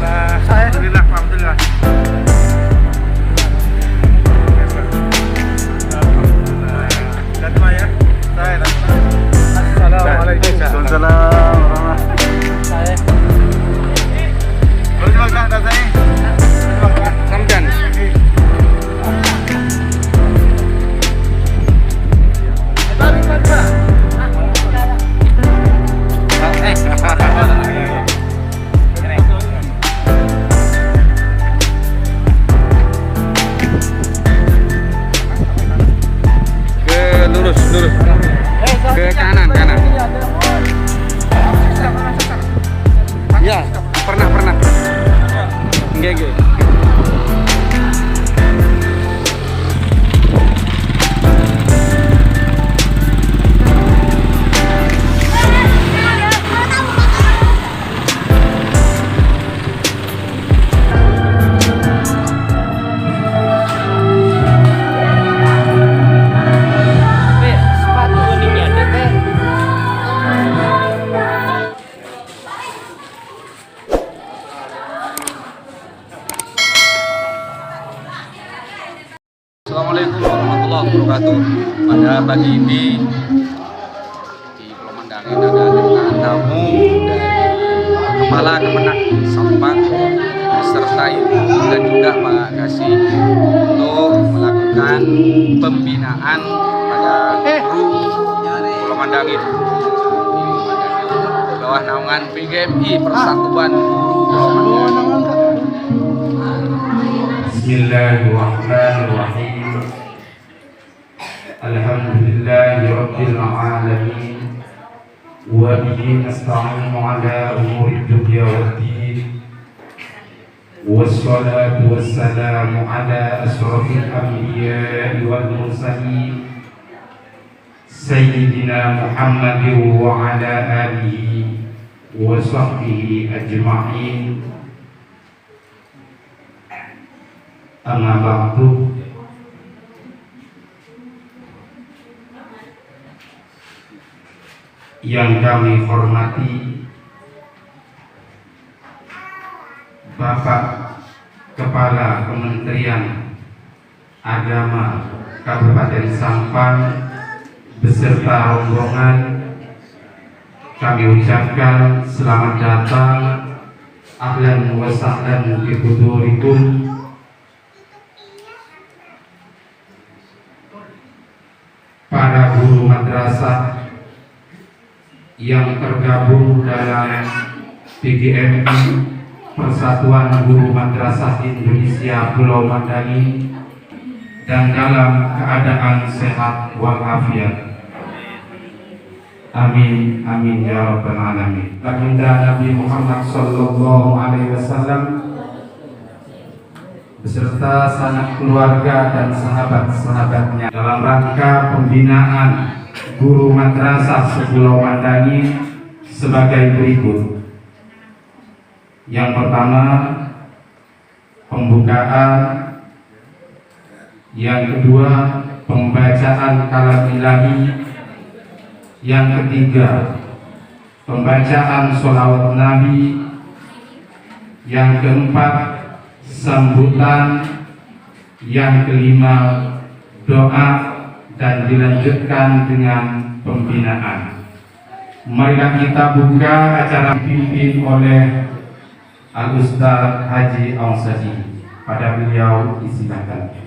Alhamdulillah, alhamdulillah. Assalamualaikum. Ramdan. Lurus ke kanan. Ya, pernah. Nggih. Assalamualaikum warahmatullahi wabarakatuh. Pada pagi ini di Pulau Mandangin ada kedatangan tamu dari Kepala Kemenak Sampang beserta Ibu dan juga Pak Kasih untuk melakukan pembinaan pada guru Pulau Mandangin di bawah naungan PGMI Persatuan Guru Pulau Mandangin. Bismillahirrahmanirrahim. Alhamdulillahi rabbil alamin. Wa bihi nasta'inu ala umuri dunya waddin. Wassalatu wassalamu ala asrafil anbiya'i wal mursalin Sayyidina Muhammadin wa ala alihi wa sahbihi ajma'in. Amma ba'du. Yang kami hormati Bapak Kepala Kementerian Agama Kabupaten Sampang beserta rombongan, kami ucapkan selamat datang, ahlan wa sahlan bi hudurikum. Para guru madrasah yang tergabung dalam PGMI Persatuan Guru Madrasah Indonesia Pulau Mandangin dan dalam keadaan sehat walafiat. Amin amin ya rabbal alamin. Baginda Nabi Muhammad sallallahu alaihi wasallam beserta sanak keluarga dan sahabat-sahabatnya dalam rangka pembinaan guru madrasah se-Pulau Mandangin sebagai berikut. Yang pertama, pembukaan. Yang kedua, pembacaan kalam ilahi. Yang ketiga, pembacaan sholawat Nabi. Yang keempat, sambutan. Yang kelima, doa, dan dilanjutkan dengan pembinaan. Marilah kita buka acara dipimpin oleh Al-Ustaz Haji Al-Sadi. Pada beliau disilakan.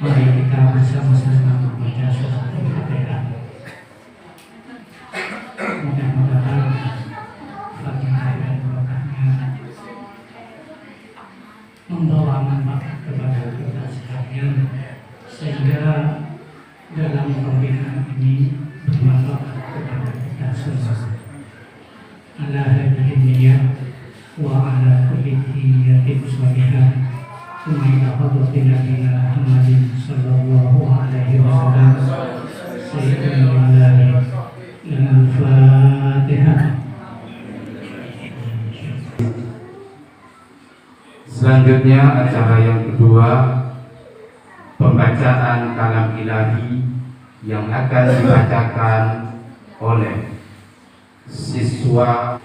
Mari kita bersama-sama membaca surat Al-Fatihah. Mudah-mudahan Fatihah dan berkahnya membawa manfaat kepada kita sekalian, sehingga dalam pembinaan ini bermanfaat kepada kita semua. Ala hadhihi niyyah wa ala kulli niyyatin shalihah. Ila hadratin Nabi Muhammad sallallahu alaihi wasallam. Sayyidina Al-Fatihah. Selanjutnya acara yang kedua, pembacaan kalam ilahi yang akan dibacakan oleh siswa.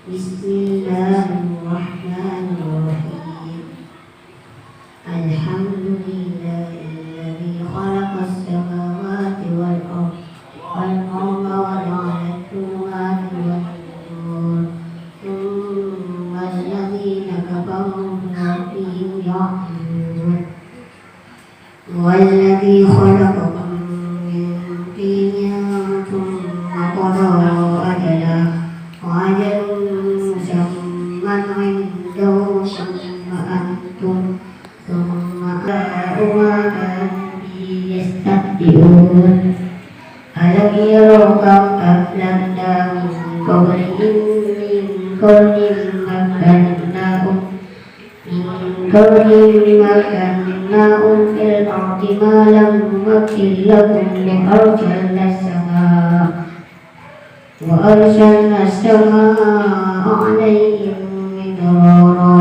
Bismillahirrahmanirrahim. Alhamdulillahilladzi khalaqas samawati wal ardh wal qamara wa ja'ala adh-dhulumati wan nur. Thumma alladhina kafaru bi rabbihim ya'dilun. Walladzi khalaqakum min tinin thumma qada ajalan wa ajalun musamman 'indahu thumma antum ألم يروا كم أهلكنا من قبلهم من قرن مكناهم في الأرض ما لم نمكن لكم وأرسلنا السماء عليهم مدرارا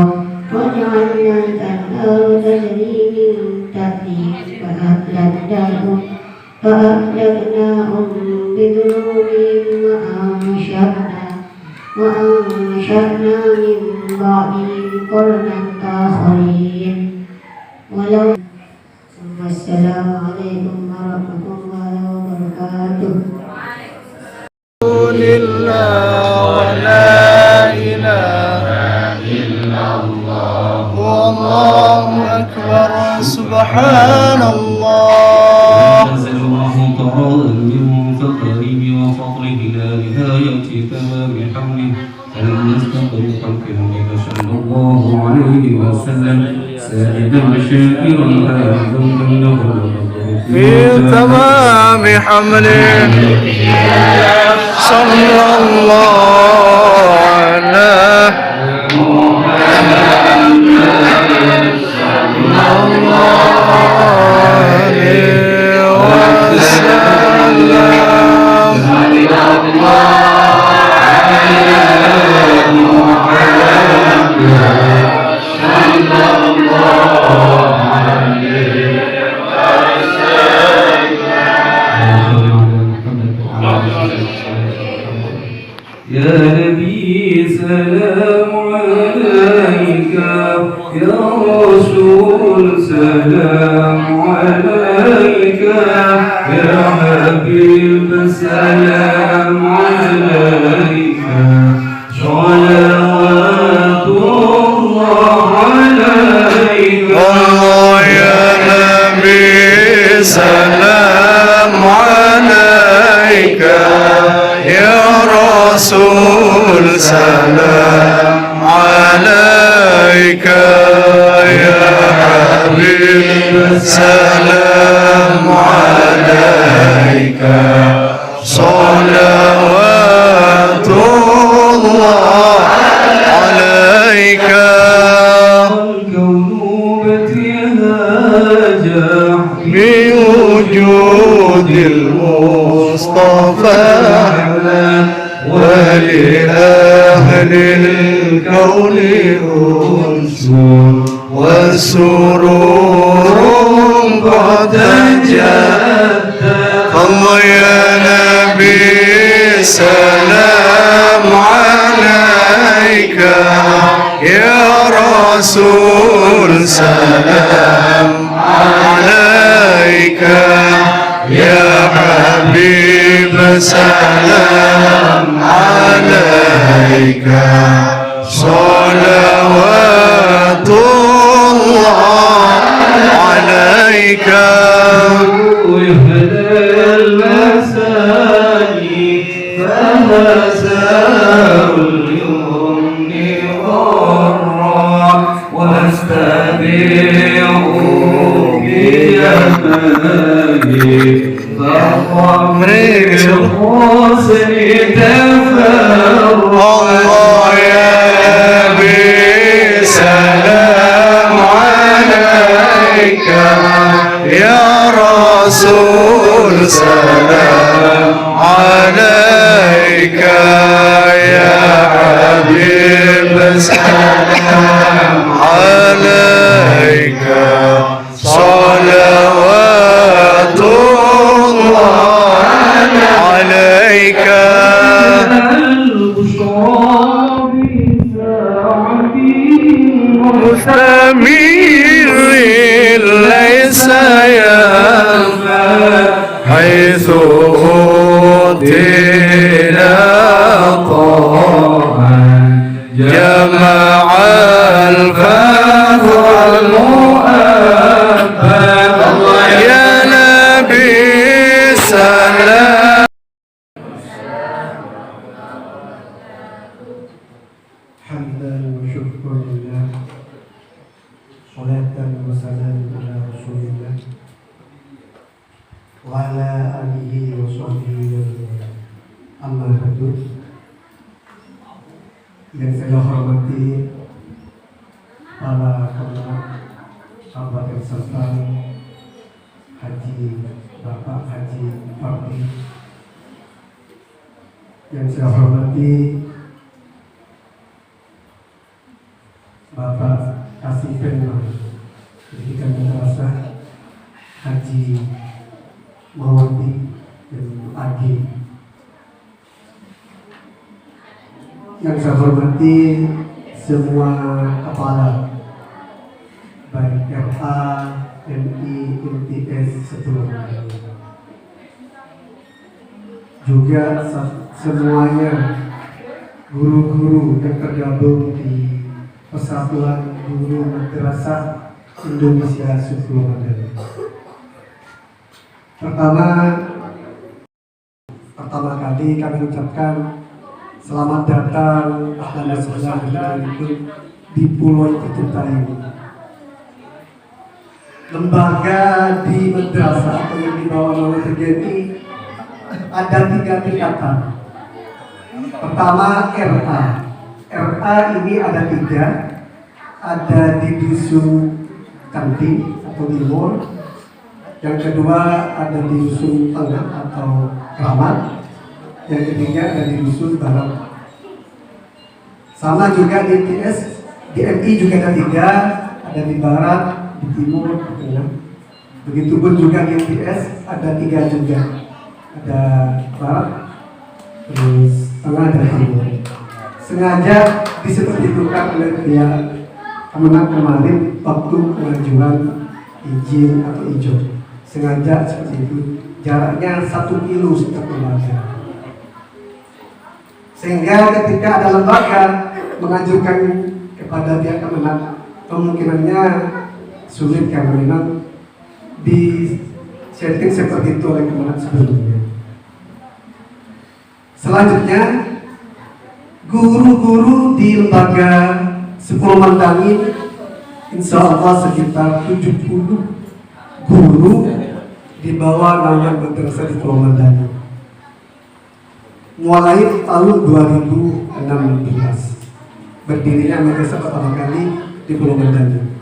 وجعلنا الأنهار تجري من تحتهم فأهلكناهم بذنوبهم وأنشأنا من بعدهم قرنا آخرين والسلام عليكم ورحمة الله وبركاته. لله ولا إله إلا الله والله أكبر سبحان الله. نزل الله تعالى من فقره وفضله لا نهاية تمام حمله فلم يستقر خلقه صلى الله عليه وسلم ساجدا شاكرا هادوا له في تمام حمله صلى الله عليه يا نبي سلام عليك يا رسول سلام عليك يا حبيب سلام عليك صلوات الله عليك الله يا نبي سلام عليك يا رسول سلام عليك يا حبيب سلام عليك صلوات الله عليك. الكون بتهاجع بوجود المصطفى ولأهل الكون أنس وسرور قد جاء. الله يا نبي سلام عليك يا رسول سلام عليك يا حبيب سلام عليك صلوات الله عليك. ويهدى المساني فمساء اليمن غرا واستبيعوا بيماني فخمر الحسن تفرع. الله يا نبي سلام عليك يا رسول سلام عليك مستمر ليس ينفع حيث أوتينا طاعا جمع الفخر المؤبد يا نبي سلام. حمدا وشكرا لله صلاة وسلام على رسول الله وعلى آله وصحبه وسلم. Amma ba'du. Yang saya hormati para pemenang sahabat yang serta Haji Bapak Haji Fakri, yang saya hormati Bapak Kasih Penma Pendidikan Madrasah Haji Mawati dan Agi, yang saya hormati semua kepala baik RA, MI, MTS sebelumnya, juga semuanya guru-guru yang tergabung di Persatuan Guru Madrasah Indonesia Suku Ramadan. Pertama kali kami ucapkan selamat datang ahlan wasahlan di Pulau kita ini. Lembaga di madrasah yang dibawa oleh TGMI ada 3 tingkatan. Pertama RA. RA ini ada 3, ada di dusun Kanting atau Timur. Yang kedua ada di dusun Tengah atau Kramat. Yang ketiga ada di dusun Barat. Sama juga di MTS, di MI juga ada 3, ada di Barat, di Timur, di Tengah. Begitupun juga di MTS ada 3 juga, ada Barat, terus Tengah dan Timur. Sengaja disepertikan oleh pihak Kemenang kemarin waktu pengajuan izin atau ijo. Sengaja seperti itu, jaraknya 1 kilo setiap lembaga. Sehingga ketika ada lembaga mengajukan kepada pihak Kemenang, kemungkinannya sulit karena memang di setting seperti itu oleh Kemenang sebelumnya. Selanjutnya, guru-guru di lembaga Sekolah Mandangin insya Allah sekitar 70 guru di bawah naungan madrasah di Sekolah Mandangin mulai tahun 2016 berdirinya madrasah pertama kali di Pulau Mandangin.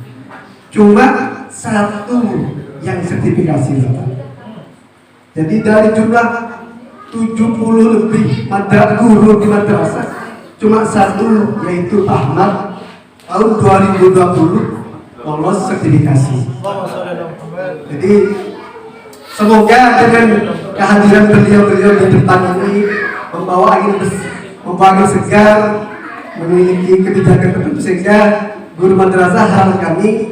Cuma 1 yang sertifikasi Bapak. Jadi dari jumlah 70 lebih guru di madrasah, cuma 1 yaitu Ahmad tahun 2020 lolos sertifikasi. Jadi semoga dengan kehadiran beliau-beliau di depan ini membawa angin segar, memiliki kebijakan tertentu sehingga guru madrasah harapan kami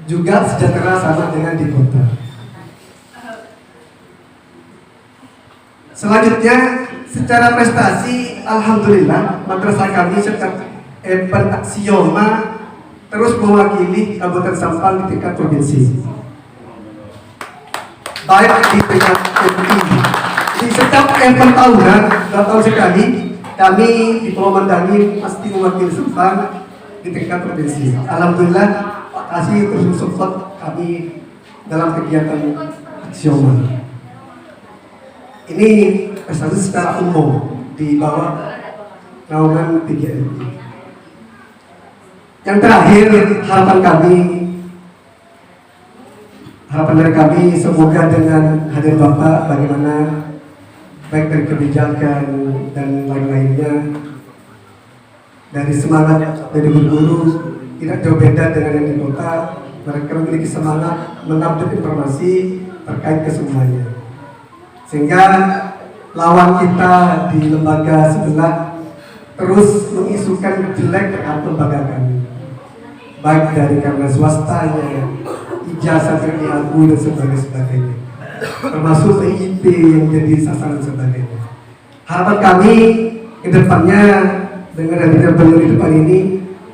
juga sejahtera sama dengan di kota. Selanjutnya, secara prestasi, alhamdulillah madrasah kami secara aksioma terus mewakili Kabupaten Sampang di tingkat provinsi, baik di tingkat MI. Di setiap event tahunan, 2 tahun sekali, kami di Pulau Mandangin pasti mewakili Sampang di tingkat provinsi. Alhamdulillah, Pak Kasih terus support kami dalam kegiatan aksioma. Ini prestasi secara umum di bawah naungan PGMI. Yang terakhir, harapan dari kami semoga dengan hadir Bapak bagaimana baik dari kebijakan dan lain-lainnya, dari semangat dari guru tidak jauh beda dengan yang di kota. Mereka memiliki semangat mengupdate informasi terkait kesemuanya, sehingga lawan kita di lembaga sebelah terus mengisukan jelek terhadap lembaga kami. baik dari karena swastanya, ijazah yang diakui dan sebagainya, termasuk PIP yang jadi sasaran sebagainya. Harapan kami ke depannya dengan hadirnya beliau di depan ini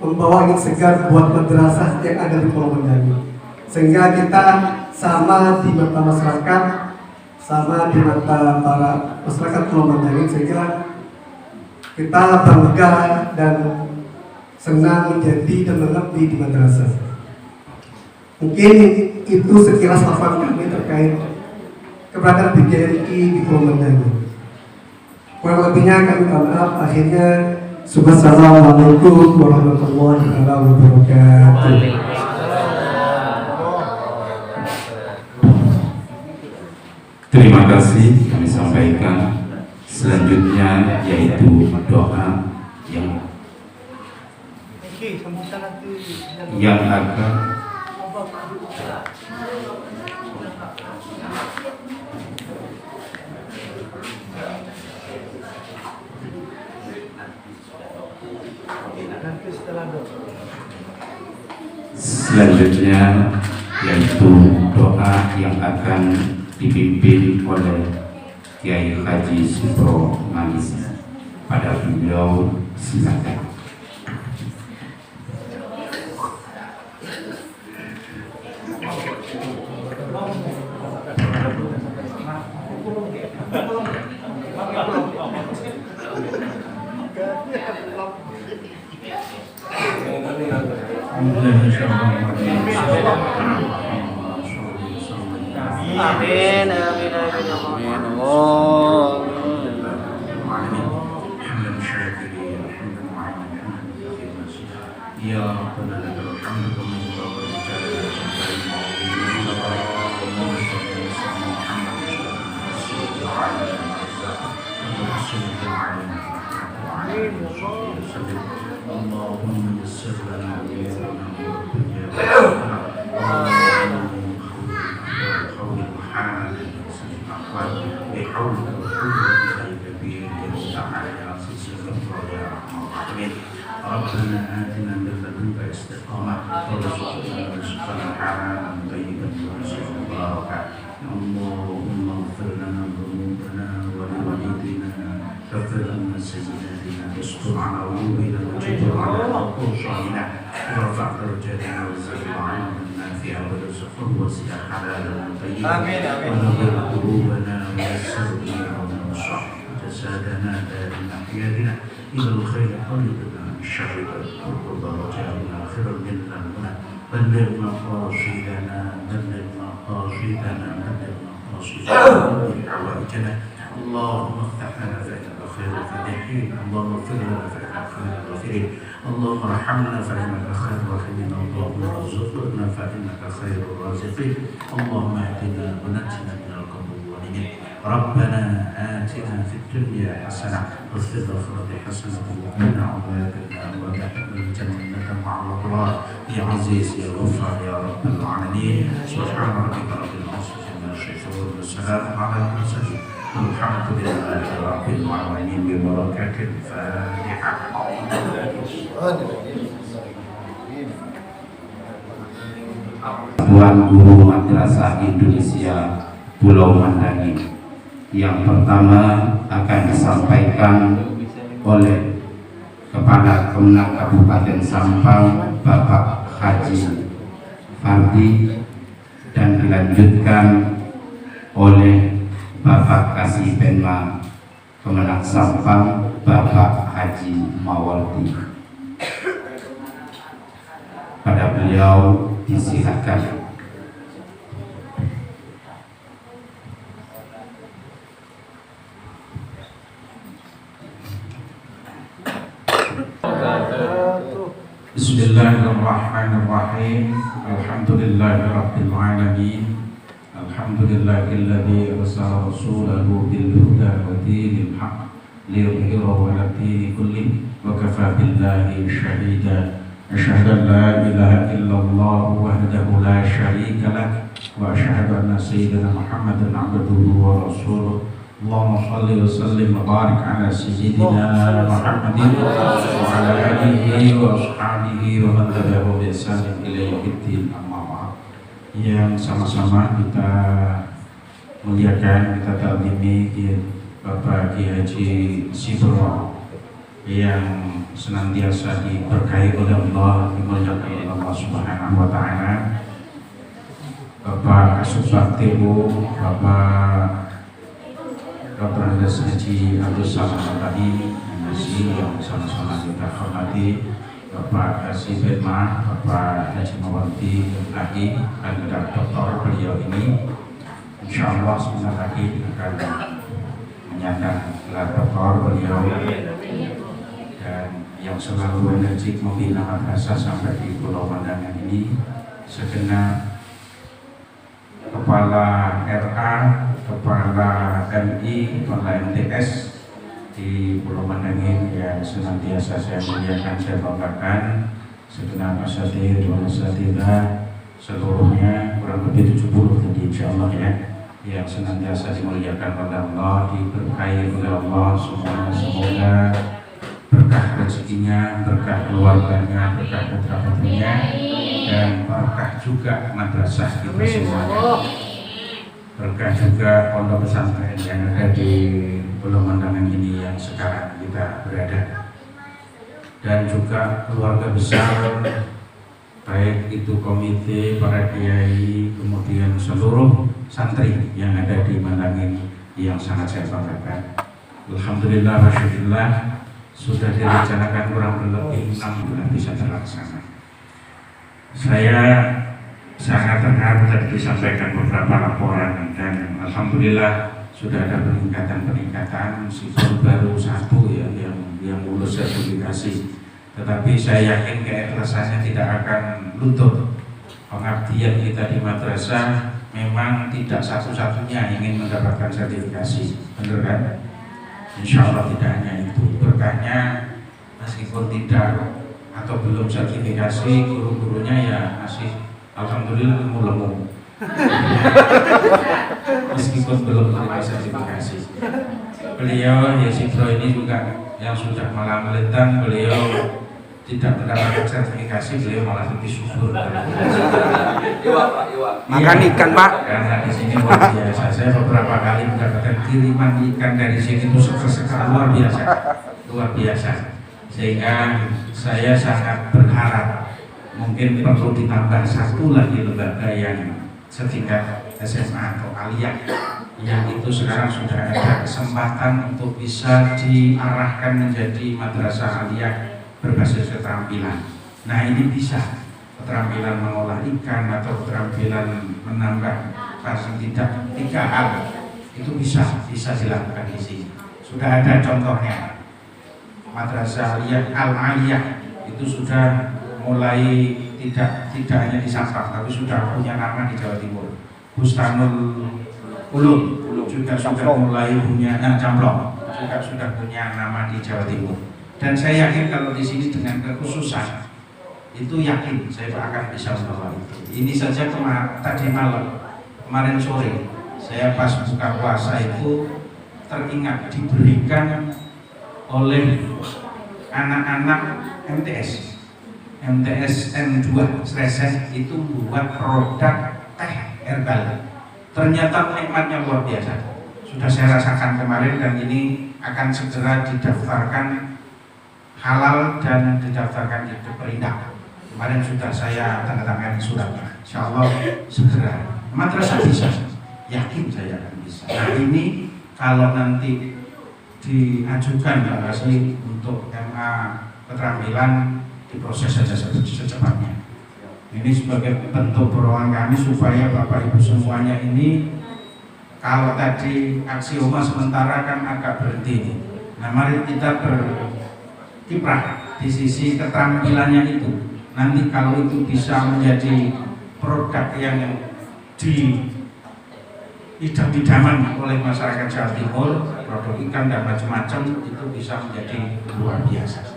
membawa angin segar buat madrasah yang ada di Pulau Mandani, sehingga kita sama di mata masyarakat, sama di mata para masyarakat Pulau Mandani, sehingga kita bangga dan senang menjadi dan mengabdi di madrasah. Mungkin itu sekilas laporan kami terkait keberadaan BGMI di Pulau Mandani. Kurang lebihnya kami minta maaf. Akhirnya, Assalamualaikum warahmatullahi wabarakatuh. Terima kasih kami sampaikan. Selanjutnya yaitu doa yang akan dipimpin oleh Kiai Haji Supro Manis. Pada beliau silakan. Amin, amin, amin, amin. Allah. Ya Rabbana lakal hamdu kama yanbaghi li jalali Allahumma yassir lana ربنا آتنا من لدنك استقامة وارزقنا رزقا حلالا طيبا ورزقا مباركا اللهم اغفر لنا ذنوبنا ولوالدينا واغفر لنا سيئاتنا واستر على عيوبنا وجبر على اوصالنا وارفع درجاتنا وزد علما نافعا وارزقنا وزدا حلالا طيبا ونور قلوبنا ويسر امورنا وصح جسادنا دائما احيائنا الى الخير قلبنا الشر والقرب رجعنا خير منا المنى بلغ مقاصدنا بلغ مقاصدنا بلغ مقاصدنا بلغ حوائجنا اللهم افتح لنا فإنك خير الفاتحين اللهم اغفر لنا فإنك خير الغافرين اللهم ارحمنا فإنك خير الراحمين اللهم ارزقنا فإنك خير الرازقين اللهم اهدنا ونجنا من القوم الظالمين ربنا آتنا في الدنيا حسنة وفي الآخرة حسنة وقنا عذاب النار وادخلنا الجنة مع الأبرار يا عزيز يا غفار يا رب العالمين سبحان ربك رب العزة عما يصفون والسلام على المرسلين والحمد لله رب العالمين ببركة الفاتحة. Tuan Guru Madrasah Indonesia Pulau Mandani yang pertama akan disampaikan oleh Kepala Kemenang Kabupaten Sampang Bapak Haji Fardi dan dilanjutkan oleh Bapak Kasih Penma Kemenang Sampang Bapak Haji Mawardi. Pada beliau disilakan. Bismillahirrahmanirrahim. Alhamdulillahirabbil alamin. Alhamdulillahilladzi arsala rasulahu bil huda wa dinil haqq liyudhhirahu 'ala dini kullih wa kafaa billahi shahida. Asyhadu an la ilaha illallah wahdahu la syarika lah wa asyhadu anna sayyidina Muhammadan 'abduhu wa rasuluh Allahumma shalli wa sallim wa barik ala sayyidina Muhammadin wa ala alihi wa ashabihi wa man tabi'ahum bi ihsan ila yaumiddin. Amma ba'd. Yang sama-sama kita muliakan, kita ta'zimi Bapak Kiai Haji Sibro yang senantiasa diberkahi oleh Allah, dimuliakan oleh Allah Subhanahu wa taala. Bapak Kasubag Tebu, Bapak Dr. Andes Haji Abdul Salam Al-Tadi, MSI yang sama-sama kita hormati, Bapak Haji Bedma, Bapak Haji Mawardi lagi, dan doktor beliau ini insya Allah sebentar lagi akan menyandang gelar doktor beliau, dan yang selalu energik membina madrasah sampai di Pulau Mandangan ini, segenap Kepala RA, Kepala MI, Kepala MTS di Pulau Mandangan yang senantiasa saya muliakan, saya banggakan, segenap asatidz wal asatidzah seluruhnya, kurang lebih 70 tadi insya Allah ya, yang senantiasa dimuliakan oleh Allah, diberkahi oleh Allah semuanya. Semoga berkah rezekinya, berkah keluarganya, berkah putra-putrinya, dan berkah juga madrasah kita semuanya, berkah juga pondok pesantren yang ada di Pulau Mandangan ini yang sekarang kita berada, dan juga keluarga besar, baik itu komite, para kiai, kemudian seluruh santri yang ada di Mandangan yang sangat saya banggakan. Alhamdulillah, wasyukurillah, sudah direncanakan kurang lebih 6 bulan bisa terlaksana. Saya sangat terharu tadi disampaikan beberapa laporan, dan alhamdulillah sudah ada peningkatan meskipun baru 1 ya yang lulus sertifikasi. Tetapi saya yakin keikhlasannya tidak akan luntur. Pengabdian kita di madrasah memang tidak satu-satunya ingin mendapatkan sertifikasi, benar kan? Insya Allah tidak hanya itu, berkahnya meskipun tidak atau belum sertifikasi, guru-gurunya ya masih alhamdulillah lemu-lemu meskipun belum terima sertifikasi. Beliau Yesibro ini juga yang sudah malam melintang, beliau tidak mendapatkan sertifikasi, beliau malah lebih syukur. Makan ikan, Pak. Karena di sini luar biasa. Saya beberapa kali mendapatkan kiriman ikan dari sini itu seger-seger luar biasa. Sehingga saya sangat berharap mungkin perlu ditambah 1 lagi lembaga yang setingkat SMA atau aliyah, yang itu sekarang sudah ada kesempatan untuk bisa diarahkan menjadi madrasah aliyah berbasis keterampilan. Nah ini bisa keterampilan mengolah ikan atau keterampilan menambah paling tidak 3 hal itu bisa dilakukan di sini. Sudah ada contohnya. Madrasah aliyah Al-Aliyah itu sudah mulai tidak hanya di Sampang, tapi sudah punya nama di Jawa Timur. Bustanul Ulum juga sudah mulai punya Camplong juga sudah punya nama di Jawa Timur. Dan saya yakin kalau di sini dengan kekhususan itu yakin saya akan bisa membawa itu. Ini saja tadi kemarin sore saya pas buka puasa itu teringat diberikan oleh anak-anak MTS N2 Sresen itu buat produk teh herbal. Ternyata nikmatnya luar biasa. Sudah saya rasakan kemarin, dan ini akan segera didaftarkan halal dan didaftarkan di Perindak. Kemarin sudah saya tanda tangan suratnya. Insya Allah segera. Madrasah bisa, yakin saya akan bisa. Nah ini kalau nanti diajukan Pak Kasih untuk MA keterampilan, diproses saja secepatnya. Ini sebagai bentuk dorongan kami supaya Bapak Ibu semuanya ini, kalau tadi aksioma sementara kan agak berhenti. Nah mari kita berkiprah di sisi keterampilannya itu. Nanti kalau itu bisa menjadi produk yang idam-idaman oleh masyarakat Jawa Timur, produk ikan dan macam-macam, itu bisa menjadi luar biasa.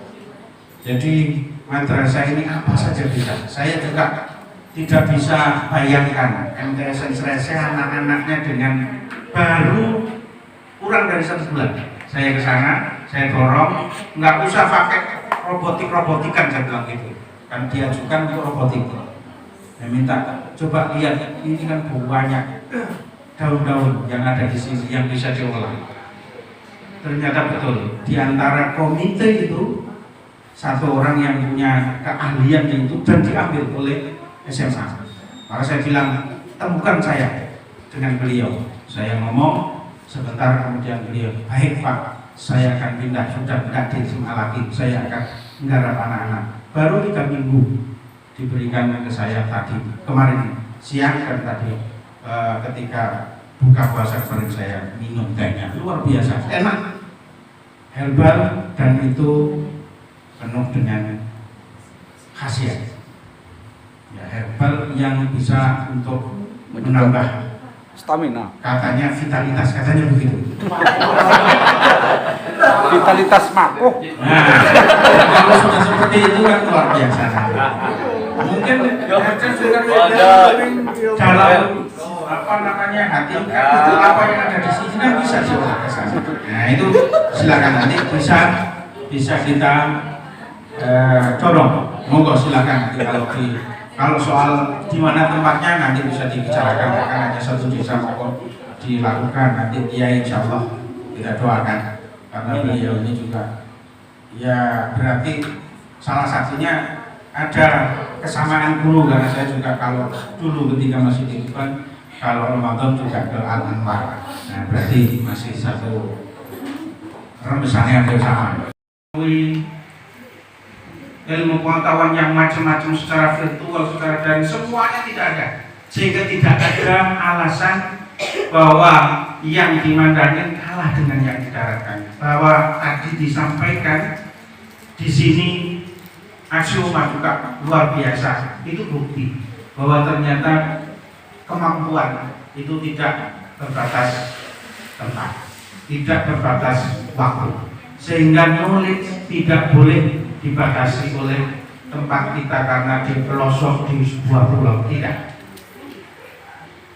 Jadi madrasah ini apa saja bisa. Saya juga tidak bisa bayangkan MTS Sresen anak-anaknya dengan baru kurang dari 1 bulan. Saya ke sana, saya dorong, nggak usah pakai robotikan, saya bilang gitu. Kan diajukan untuk robotik. Saya minta, coba lihat, ini kan banyak daun-daun yang ada di sini yang bisa diolah. Ternyata betul, di antara komite itu satu orang yang punya keahlian itu dan diambil oleh SMA. Maka saya bilang, temukan saya dengan beliau. Saya ngomong sebentar, kemudian beliau, baik Pak, saya akan pindah, sudah tidak di SMA lagi, saya akan menggarap anak-anak. Baru 3 minggu diberikan ke saya tadi, kemarin siang dan tadi ketika buka puasa kemarin saya minum tehnya, luar biasa, enak, herbal, dan itu penuh dengan khasiat. Ya, herbal yang bisa untuk menambah Stamina. katanya vitalitas, katanya begitu. Vitalitas mako. Nah, kalau sudah seperti itu kan luar biasa. Mungkin ada juga dalam apa namanya hati itu apa yang ada di sini kan bisa diolah ke sana. Nah itu silakan nanti bisa kita dorong. Monggo silakan nanti kalau soal di mana tempatnya nanti bisa dibicarakan, karena hanya 1 desa monggo dilakukan nanti ya insya Allah kita doakan, karena beliau ini juga ya berarti salah satunya ada kesamaan guru, karena saya juga kalau dulu ketika masih di Tuban kalau Ramadan juga ke Al-Anwar. Nah berarti masih satu rembesannya hampir sama. Ilmu pengetahuan yang macam-macam secara virtual, secara daring, semuanya tidak ada, sehingga tidak ada alasan bahwa yang dimandangin kalah dengan yang didaratkan. Bahwa tadi disampaikan di sini aksioma juga luar biasa, itu bukti bahwa ternyata kemampuan itu tidak terbatas tempat, tidak terbatas waktu, sehingga knowledge tidak boleh dibatasi oleh tempat kita karena di pelosok di sebuah pulau, tidak.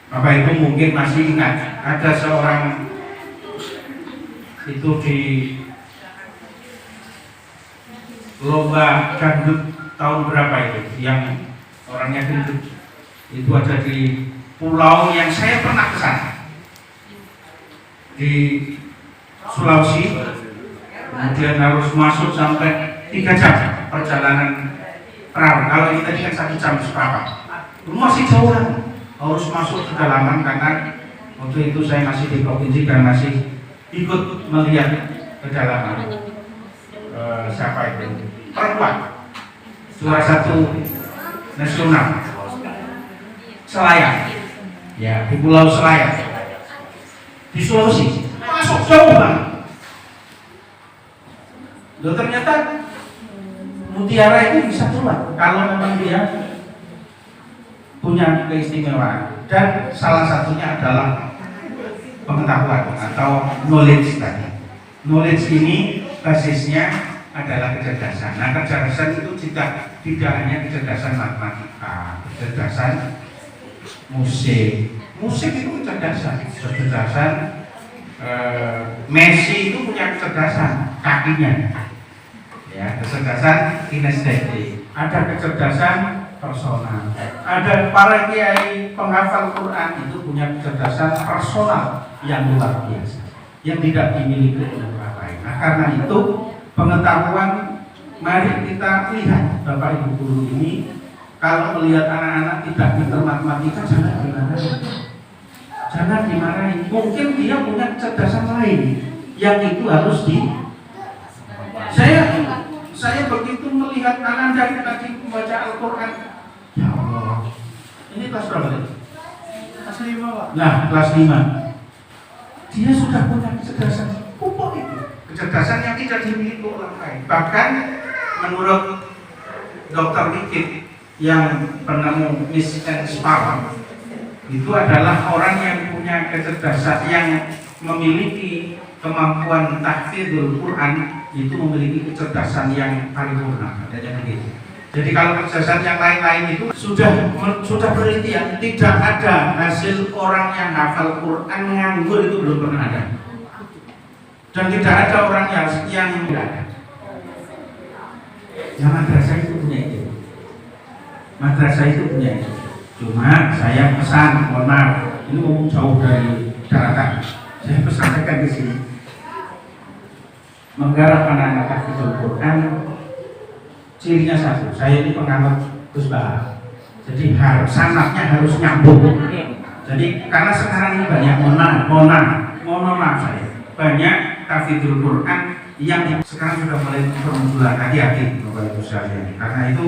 Bapak Ibu mungkin masih ingat ada seorang itu di lomba dangdut tahun berapa itu yang orangnya gendut, itu ada di pulau yang saya pernah ke sana di Sulawesi, kemudian harus masuk sampai 3 jam perjalanan perahu. Kalau kita kan 1 jam seperempat, masih jauh kan, harus masuk ke dalaman karena waktu itu saya masih di provinsi dan masih ikut melihat kedalaman. Siapa itu? Perempuan, juara 1 nasional Selayar, ya di Pulau Selayar di Sulawesi, masuk jauh banget. Loh ternyata mutiara itu bisa keluar kalau memang dia punya keistimewaan, dan salah satunya adalah pengetahuan atau knowledge tadi. Knowledge ini basisnya adalah kecerdasan. Nah, kecerdasan itu tidak hanya kecerdasan matematika, kecerdasan musik. Musik itu kecerdasan. Messi itu punya kecerdasan kakinya. Ya, kecerdasan kinestetik. Ada kecerdasan personal. Ada para kiai penghafal Quran itu punya kecerdasan personal yang luar biasa, yang tidak dimiliki oleh orang lain. Nah, karena itu pengetahuan, mari kita lihat Bapak Ibu guru ini, kalau melihat anak-anak tidak pintar matematika jangan dimarahin. Mungkin dia punya kecerdasan lain yang itu harus saya begitu melihat anak dari tadi membaca Al-Quran, ya Allah, ini kelas berapa tadi? Kelas 5 Pak. Nah, kelas 5 dia sudah punya kecerdasan pupuk itu, kecerdasan yang tidak dimiliki orang lain. Bahkan menurut Dr. Wikit yang penemu Miss and Spark, itu adalah orang yang punya kecerdasan, yang memiliki kemampuan tahfidzul Quran, itu memiliki kecerdasan yang paripurna. Jadi kalau kecerdasan yang lain-lain itu sudah penelitian, tidak ada hasil orang yang hafal Quran nganggur, itu belum pernah ada. Dan tidak ada orang yang tidak ada. Ya madrasah itu punya itu. Madrasah itu punya itu. Cuma saya pesan, mohon maaf, ini mau jauh dari daratan. Saya pesankan di sini. Menggarap anak-anak hafizul Quran, cirinya satu. Saya ini penganut Gus Bahar. Jadi sanadnya harus nyambung. Jadi karena sekarang ini banyak mohon maaf saya, banyak hafizul Quran yang sekarang sudah mulai bermunculan. Hati-hati Bapak Ibu sekalian. Karena itu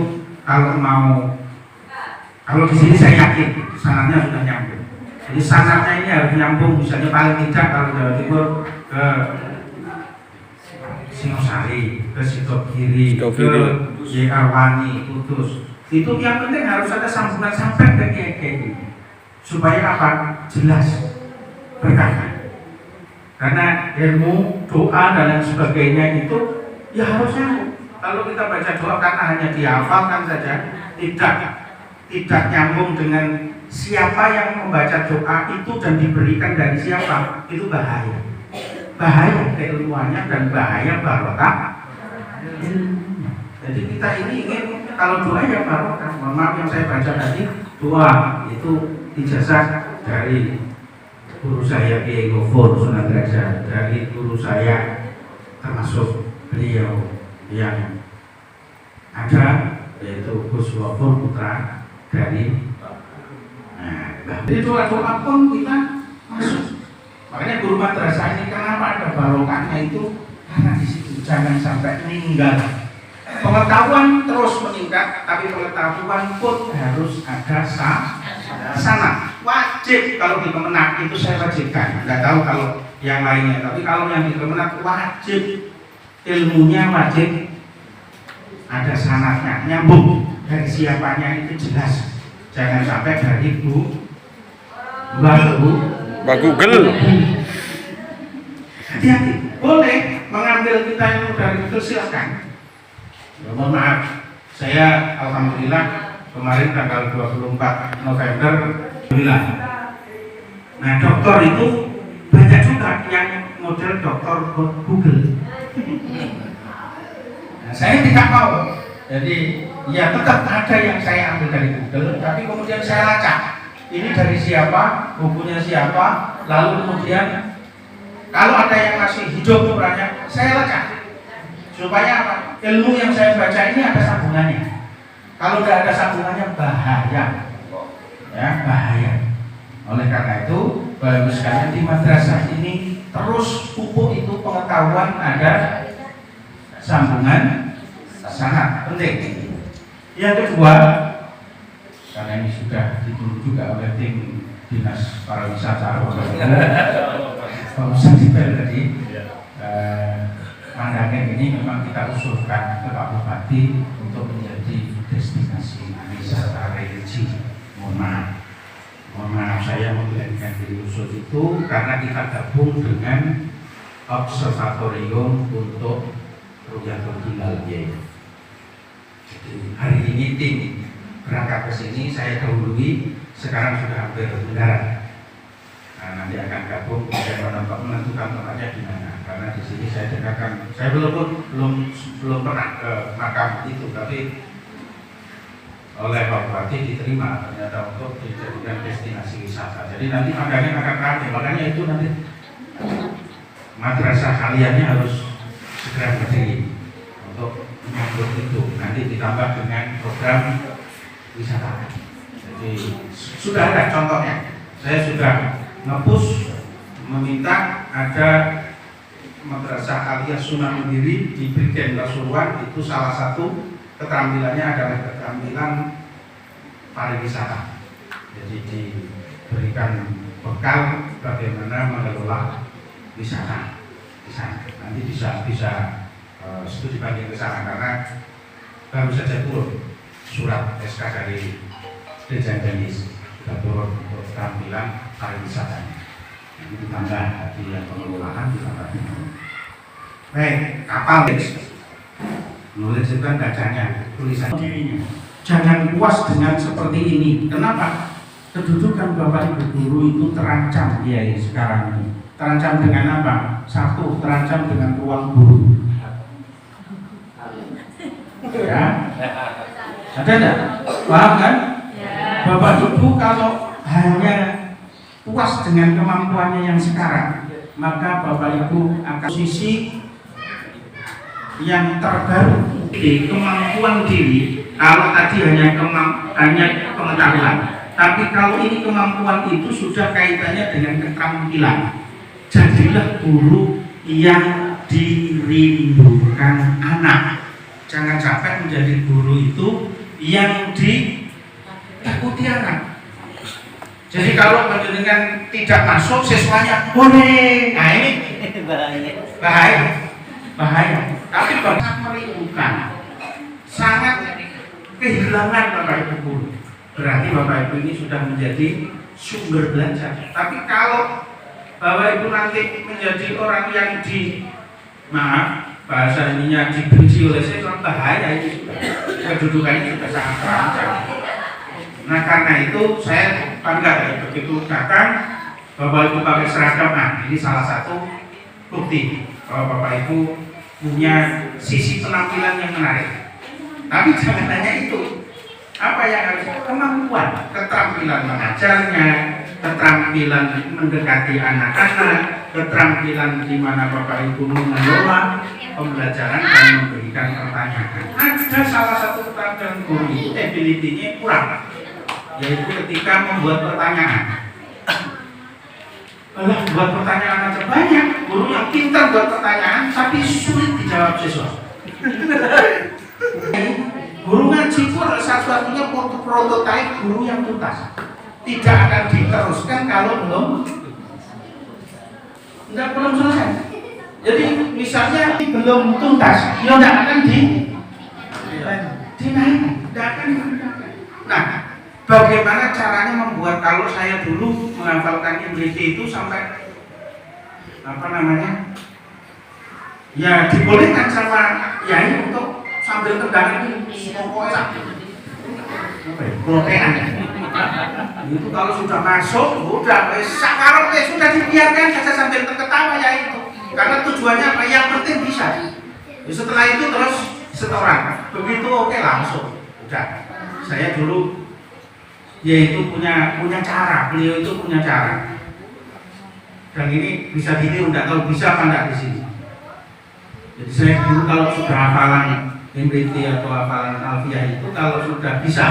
kalau di sini saya yakin sanadnya sudah nyambung. Jadi sanadnya ini harus nyambung, misalnya paling tidak kalau Jawa Timur ke Singosari, ke Sitokiri, ke Yekarwani, Kudus. Itu yang penting harus ada sambungan sampai ke kiai supaya apa? Jelas berkah. Karena ilmu, doa dan lain sebagainya itu ya harusnya kalau kita baca doa karena hanya dihafalkan saja, tidak nyambung dengan siapa yang membaca doa itu dan diberikan dari siapa, itu bahaya keilmuannya dan bahaya barokah. Jadi kita ini ingin kalau doa ya barokah. Mohon maaf yang saya baca tadi doa itu ijazah dari guru saya Kiai Gofur Sunan Derajat, dari guru saya termasuk beliau yang ada yaitu Gus Wafur Putra dari jadi doa-doa pun kita masuk. Makanya guru madrasah ini kenapa ada barokahnya itu karena di situ jangan sampai meninggal. Pengetahuan terus meningkat, tapi pengetahuan pun harus ada sana. Wajib kalau di Kemenak itu saya wajibkan. Nggak tahu kalau yang lainnya, tapi kalau yang di Kemenak wajib ilmunya wajib ada sanatnya, nyambung dari siapanya itu jelas. Jangan sampai dari Mbak Google. Hati-hati, boleh mengambil kita yang dari itu silakan. Mohon maaf, saya alhamdulillah kemarin tanggal 24 November bilang. Nah dokter itu banyak juga yang model dokter Google. Nah, saya tidak mau. Jadi ya tetap ada yang saya ambil dari Google, tapi kemudian saya lacak. Ini dari siapa, bukunya siapa, lalu kemudian kalau ada yang masih hidup umurnya, saya lacak. Supaya apa? Ilmu yang saya baca ini ada sambungannya. Kalau tidak ada sambungannya bahaya. Ya, bahaya. Oleh karena itu, Bapak Ibu sekalian di madrasah ini terus pupuk itu pengetahuan ada sambungan sangat penting. Yang kedua, karena ini sudah ditunggu juga oleh tim dinas pariwisata Pak Ustadz Dibel tadi, Mandagen ini memang kita usulkan ke Pak Bupati untuk menjadi destinasi wisata religi. Mohon maaf saya memberanikan diri usul itu karena kita gabung dengan observatorium untuk Ruyatul Hilal. Jadi hari ini tim berangkat ke sini, saya dahului, sekarang sudah hampir mendarat. Nah, nanti akan gabung dan menentukan tempatnya di mana. Karena di sini saya dengarkan, saya belum pernah ke makam itu, tapi oleh Pak Bupati diterima ternyata untuk dijadikan destinasi wisata. Jadi nanti Mandagen akan ramai, makanya itu nanti madrasah kaliannya harus segera berdiri untuk menyambut itu. Nanti ditambah dengan program wisata. Jadi sudah ada contohnya. Saya sudah nge-push meminta ada madrasah Aliyah Sunan Mandiri di Brigjen Pasuruan. Itu salah satu keterampilannya adalah keterampilan pariwisata. Jadi diberikan bekal bagaimana mengelola wisata di sana. Nanti bisa studi banding ke sana karena baru saja turun surat SK dari Dirjen Teknis sudah turun untuk keterampilan pariwisatanya. Ini ditambah yang pengelolaan ditambah. Baik, kapal nulis itu kan bacanya, tulisan dirinya. Jangan puas dengan seperti ini. Kenapa? Kedudukan Bapak Ibu guru itu terancam sekarang ini. Terancam dengan apa? Satu, terancam dengan ruang guru. Ya, ada enggak? Paham kan? Bapak Ibu kalau hanya puas dengan kemampuannya yang sekarang, maka Bapak Ibu akan posisi yang terbaru di kemampuan diri. Kalau tadi hanya pengetahuan, tapi kalau ini kemampuan itu sudah kaitannya dengan keterampilan. Jadilah guru yang dirindukan anak. Jangan sampai menjadi guru itu yang ditakuti anak. Jadi kalau dengan tidak masuk siswanya boleh, nah ini bahaya. Tapi sangat merindukan, sangat kehilangan Bapak Ibu guru. Berarti Bapak Ibu ini sudah menjadi sumber belajar. Tapi kalau Bapak Ibu nanti menjadi orang yang bahasa ininya dibenci oleh siswa, bahaya ini sudah. Kedudukannya sudah sangat terancam. Nah karena itu saya bangga ya, begitu datang Bapak Ibu pakai seragam. Nah ini salah satu bukti bahwa Bapak Ibu punya sisi penampilan yang menarik. Tapi jangan hanya itu. Apa yang harus kemampuan, keterampilan mengajarnya, keterampilan mendekati anak-anak, keterampilan di mana Bapak Ibu mengelola pembelajaran dan memberikan pertanyaan. Ada salah satu keterampilan guru itu ability-nya kurang, yaitu ketika membuat pertanyaan. Buat pertanyaan aja banyak, guru yang pintar buat pertanyaan tapi sulit dijawab siswa. Guru ngaji itu adalah satu-satunya prototipe guru yang tuntas. Tidak akan diteruskan kalau belum selesai. Jadi misalnya belum tuntas, ya tidak akan dinaikkan, tidak akan dinaikkan. Nah, bagaimana caranya membuat, kalau saya dulu menghafalkan IMRITI itu sampai ya dibolehkan sama yai untuk sambil tendangan ini pokoknya blokean. Itu kalau sudah masuk sudah sudah dibiarkan saja sambil terketawa ya itu, karena tujuannya apa? Yang penting bisa. Setelah itu terus setoran, begitu oke langsung udah. Saya dulu yaitu punya cara, beliau itu punya cara, dan ini bisa ditiru, nggak tahu bisa apa enggak di sini. Jadi saya dulu kalau sudah hafalan IMRITI atau hafalan Alfiah itu, kalau sudah bisa,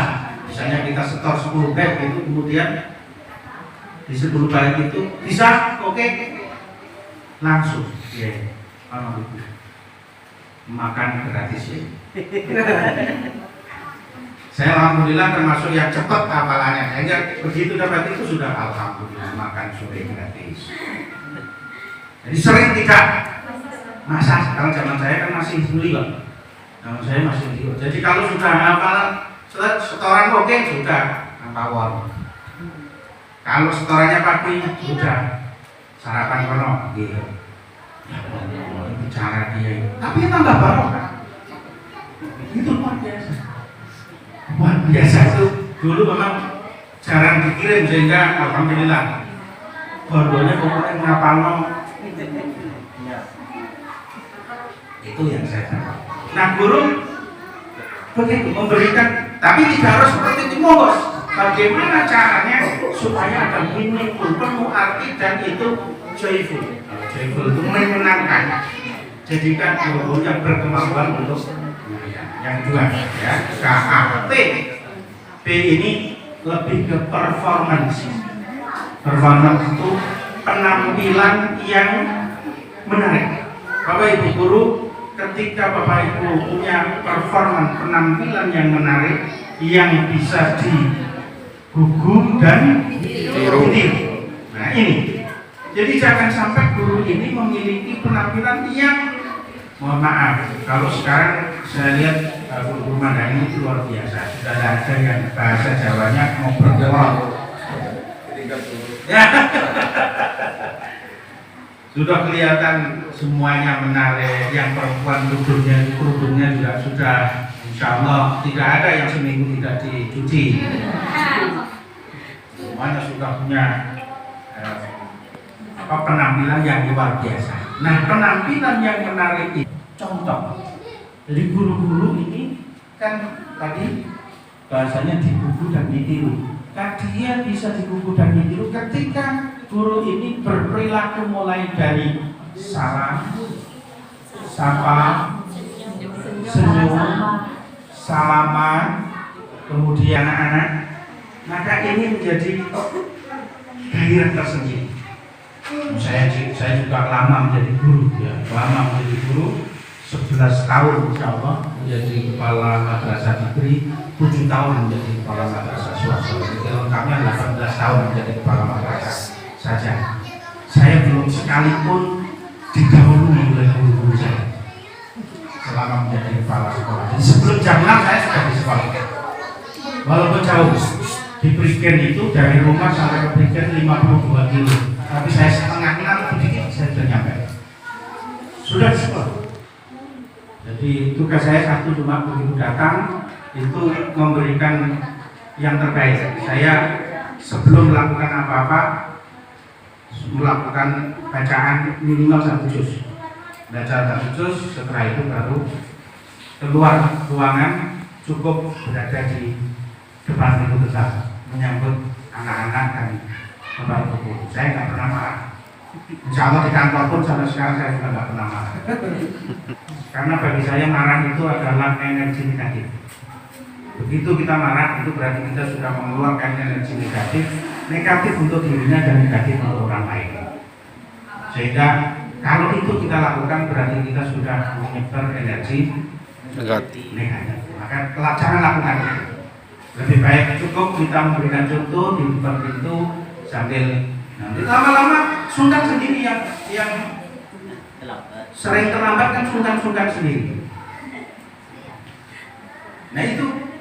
misalnya kita setor 10 bait itu, kemudian di 10 bait itu bisa, oke, langsung ya, makan gratis ya. Saya alhamdulillah termasuk yang cepat hafalannya, sehingga begitu dapat itu sudah alhamdulillah makan sore gratis. Jadi sering tidak masa, kalau zaman saya kan masih beli Pak. Saya masih beli. Jadi kalau sudah hafal setoran oke sudah pawon. Kalau setorannya pagi sudah sarapan kono gitu. Bicara dia. Tapi tambah barokah. Itu luar biasa. Luar biasa itu dulu memang jarang dikirim, sehingga alhamdulillah bordonya pokoknya ngapalno. Itu yang saya tahu. Nah guru begitu memberikan, tapi tidak harus seperti itu bos. Bagaimana caranya supaya ada meaningful, penuh arti, dan itu joyful. Joyful itu menyenangkan. Jadikan guru yang berkemampuan untuk yang dua ya, KAP. P ini lebih ke performance. Performance itu penampilan yang menarik. Bapak Ibu guru, ketika Bapak Ibu punya performa penampilan yang menarik, yang bisa digugu dan ditiru. Nah ini, jadi jangan sampai guru ini memiliki penampilan yang, mohon maaf, kalau sekarang saya lihat guru Madani itu luar biasa, sudah ada yang bahasa Jawanya ngobrol ya. Sudah kelihatan semuanya menarik, yang perempuan kerudungnya juga sudah, insya Allah tidak ada yang seminggu tidak dicuci. Semuanya sudah punya penampilan yang luar biasa. Nah, penampilan yang menarik itu contoh. Jadi guru-guru ini kan tadi bahasanya digugu dan ditiru. Dia bisa digugu dan ditiru ketika guru ini berperilaku mulai dari salam, sapa, senyum, salaman, kemudian anak-anak, maka ini menjadi gairah tersendiri. Saya juga lama menjadi guru, ya, lama menjadi guru 11 tahun insya Allah menjadi kepala madrasah negeri, 7 tahun menjadi kepala madrasah swasta. Lengkapnya 18 tahun menjadi kepala madrasah saja. Saya belum sekalipun didahului oleh guru-guru saya selama menjadi kepala sekolah. Jadi sebelum jam 6 saya sudah di sekolah. Walaupun jauh, di Prigen itu dari rumah sampai ke Prigen 52 kilo. Tapi saya setengah 6 sedikit saya sudah nyampe. Sudah di sekolah. Jadi tugas saya satu cuma begitu datang itu memberikan yang terbaik. Saya sebelum melakukan apa-apa melakukan bacaan minimal 1 juz. Baca 1 juz, setelah itu baru keluar ruangan, cukup berada di depan pintu besar menyambut anak-anak dan bapak ibu. Saya nggak pernah marah. Insya Allah di kantor pun sampai sekarang saya juga nggak pernah marah. Karena bagi saya marah itu adalah energi negatif. Begitu kita marah, itu berarti kita sudah mengeluarkan energi negatif untuk dirinya dan negatif untuk orang lain. Sehingga kalau itu kita lakukan berarti kita sudah menyebar energi negatif. Maka jangan lakukan itu. Lebih baik cukup kita memberikan contoh di depan pintu sambil nanti lama-lama sungkan sendiri yang sering terlambat kan sungkan sendiri. Nah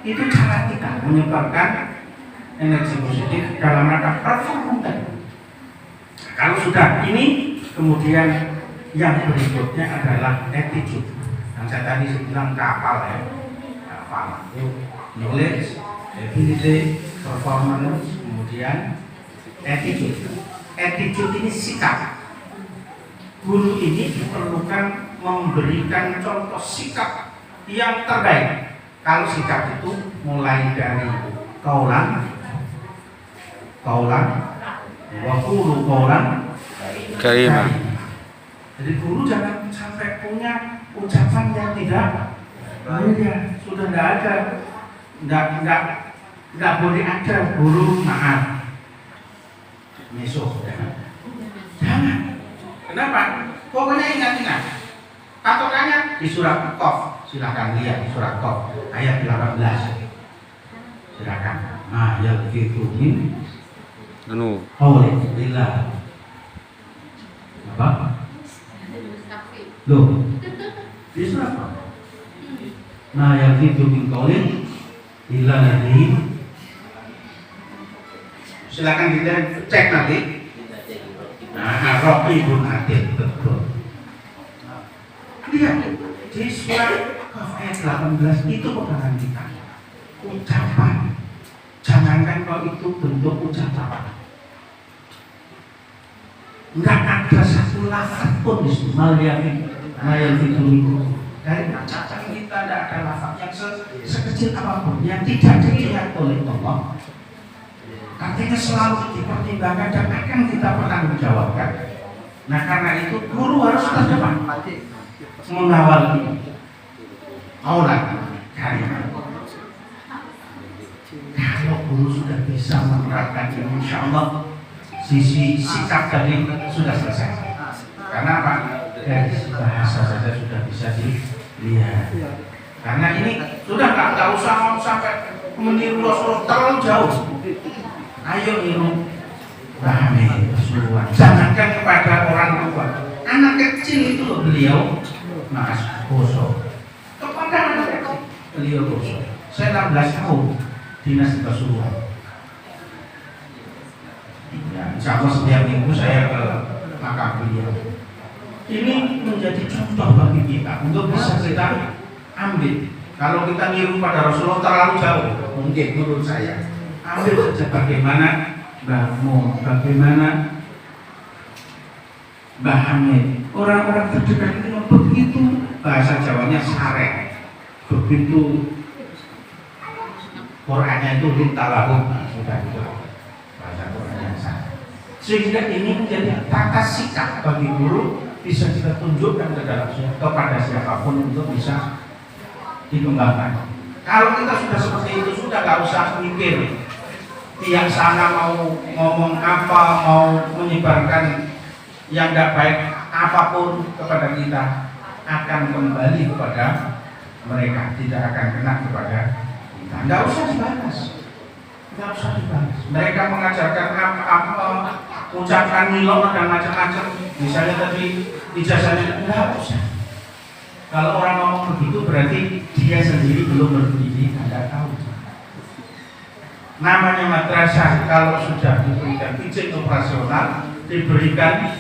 itu cara kita menyebarkan energi positif dalam rangka performa. Kalau sudah ini, kemudian yang berikutnya adalah attitude. Yang saya tadi bilang kapal ya, kapal itu knowledge, ability, performance, kemudian attitude. Attitude ini sikap. Guru ini diperlukan memberikan contoh sikap yang terbaik. Kalau sikap itu mulai dari kaulan, wakulu kaulan, karimah. Jadi guru jangan sampai punya ucapan yang tidak ya sudah tidak ada, tidak boleh ada guru maaf, meso, jangan. Kenapa? Pokoknya ingat. Patokannya di surat Qaf. Silakan lihat di surat Qaf ayat 18. Silakan. Nah, yang itu min qaulillah. Apa? Loh. Di surat Qaf. Nah, yang itu min qaulillah ladhi. Silakan kita cek nanti. Nah, Raqibun Atid, betul. Lihat di surat Qaf ayat 18 itu pegangan kita. Ucapan. Jangankan kalau itu bentuk ucapan. Enggak ada satu lafaz pun di situ. Mayal itu. Dari ucapan kita tidak ada lafaz yang sekecil apapun yang tidak dilihat oleh Allah. Artinya selalu dipertimbangkan dan akan kita pertanggungjawabkan. Nah karena itu guru harus terdepan mengawal ini. Aulat karimah. Kalau guru sudah bisa menerapkan ini, insya Allah sisi sikap tadi sudah selesai. Karena apa? Dari bahasa saja sudah bisa dilihat. Karena ini sudah nggak usah sampai meniru Rasulullah terlalu jauh. Ayo niru Rahmi Rasulullah. Jangankan kepada orang tua, anak kecil itu beliau Mas Boso. Kepada anak kecil beliau Boso. Saya 16 tahun dinas Rasulullah. Ya, insya Allah setiap minggu saya ke makam beliau. Ini menjadi contoh bagi kita untuk bisa kita ambil. Kalau kita niru pada Rasulullah terlalu jauh, mungkin menurut saya. Ambil saja bagaimana Mbah Mo, bagaimana Mbah Hamid, orang-orang terdekat itu begitu bahasa Jawanya sarek, begitu Qurannya itu lintalahum, sudah itu bahasa Qurannya sarek. Sehingga ini menjadi tata sikap bagi guru bisa kita tunjukkan kepada siapapun untuk bisa dikembangkan. Kalau kita sudah seperti itu, sudah nggak usah mikir pihak sana mau ngomong apa, mau menyebarkan yang nggak baik apapun kepada kita, akan kembali kepada mereka, tidak akan kena kepada kita. Nggak usah dibahas, nggak usah dibahas. Mereka mengajarkan apa, ucapkan milok dan macam-macam. Misalnya tadi ijazahnya nggak usah. Kalau orang ngomong begitu berarti dia sendiri belum berpendidikan, nggak tahu. Namanya madrasah kalau sudah diberikan izin operasional, diberikan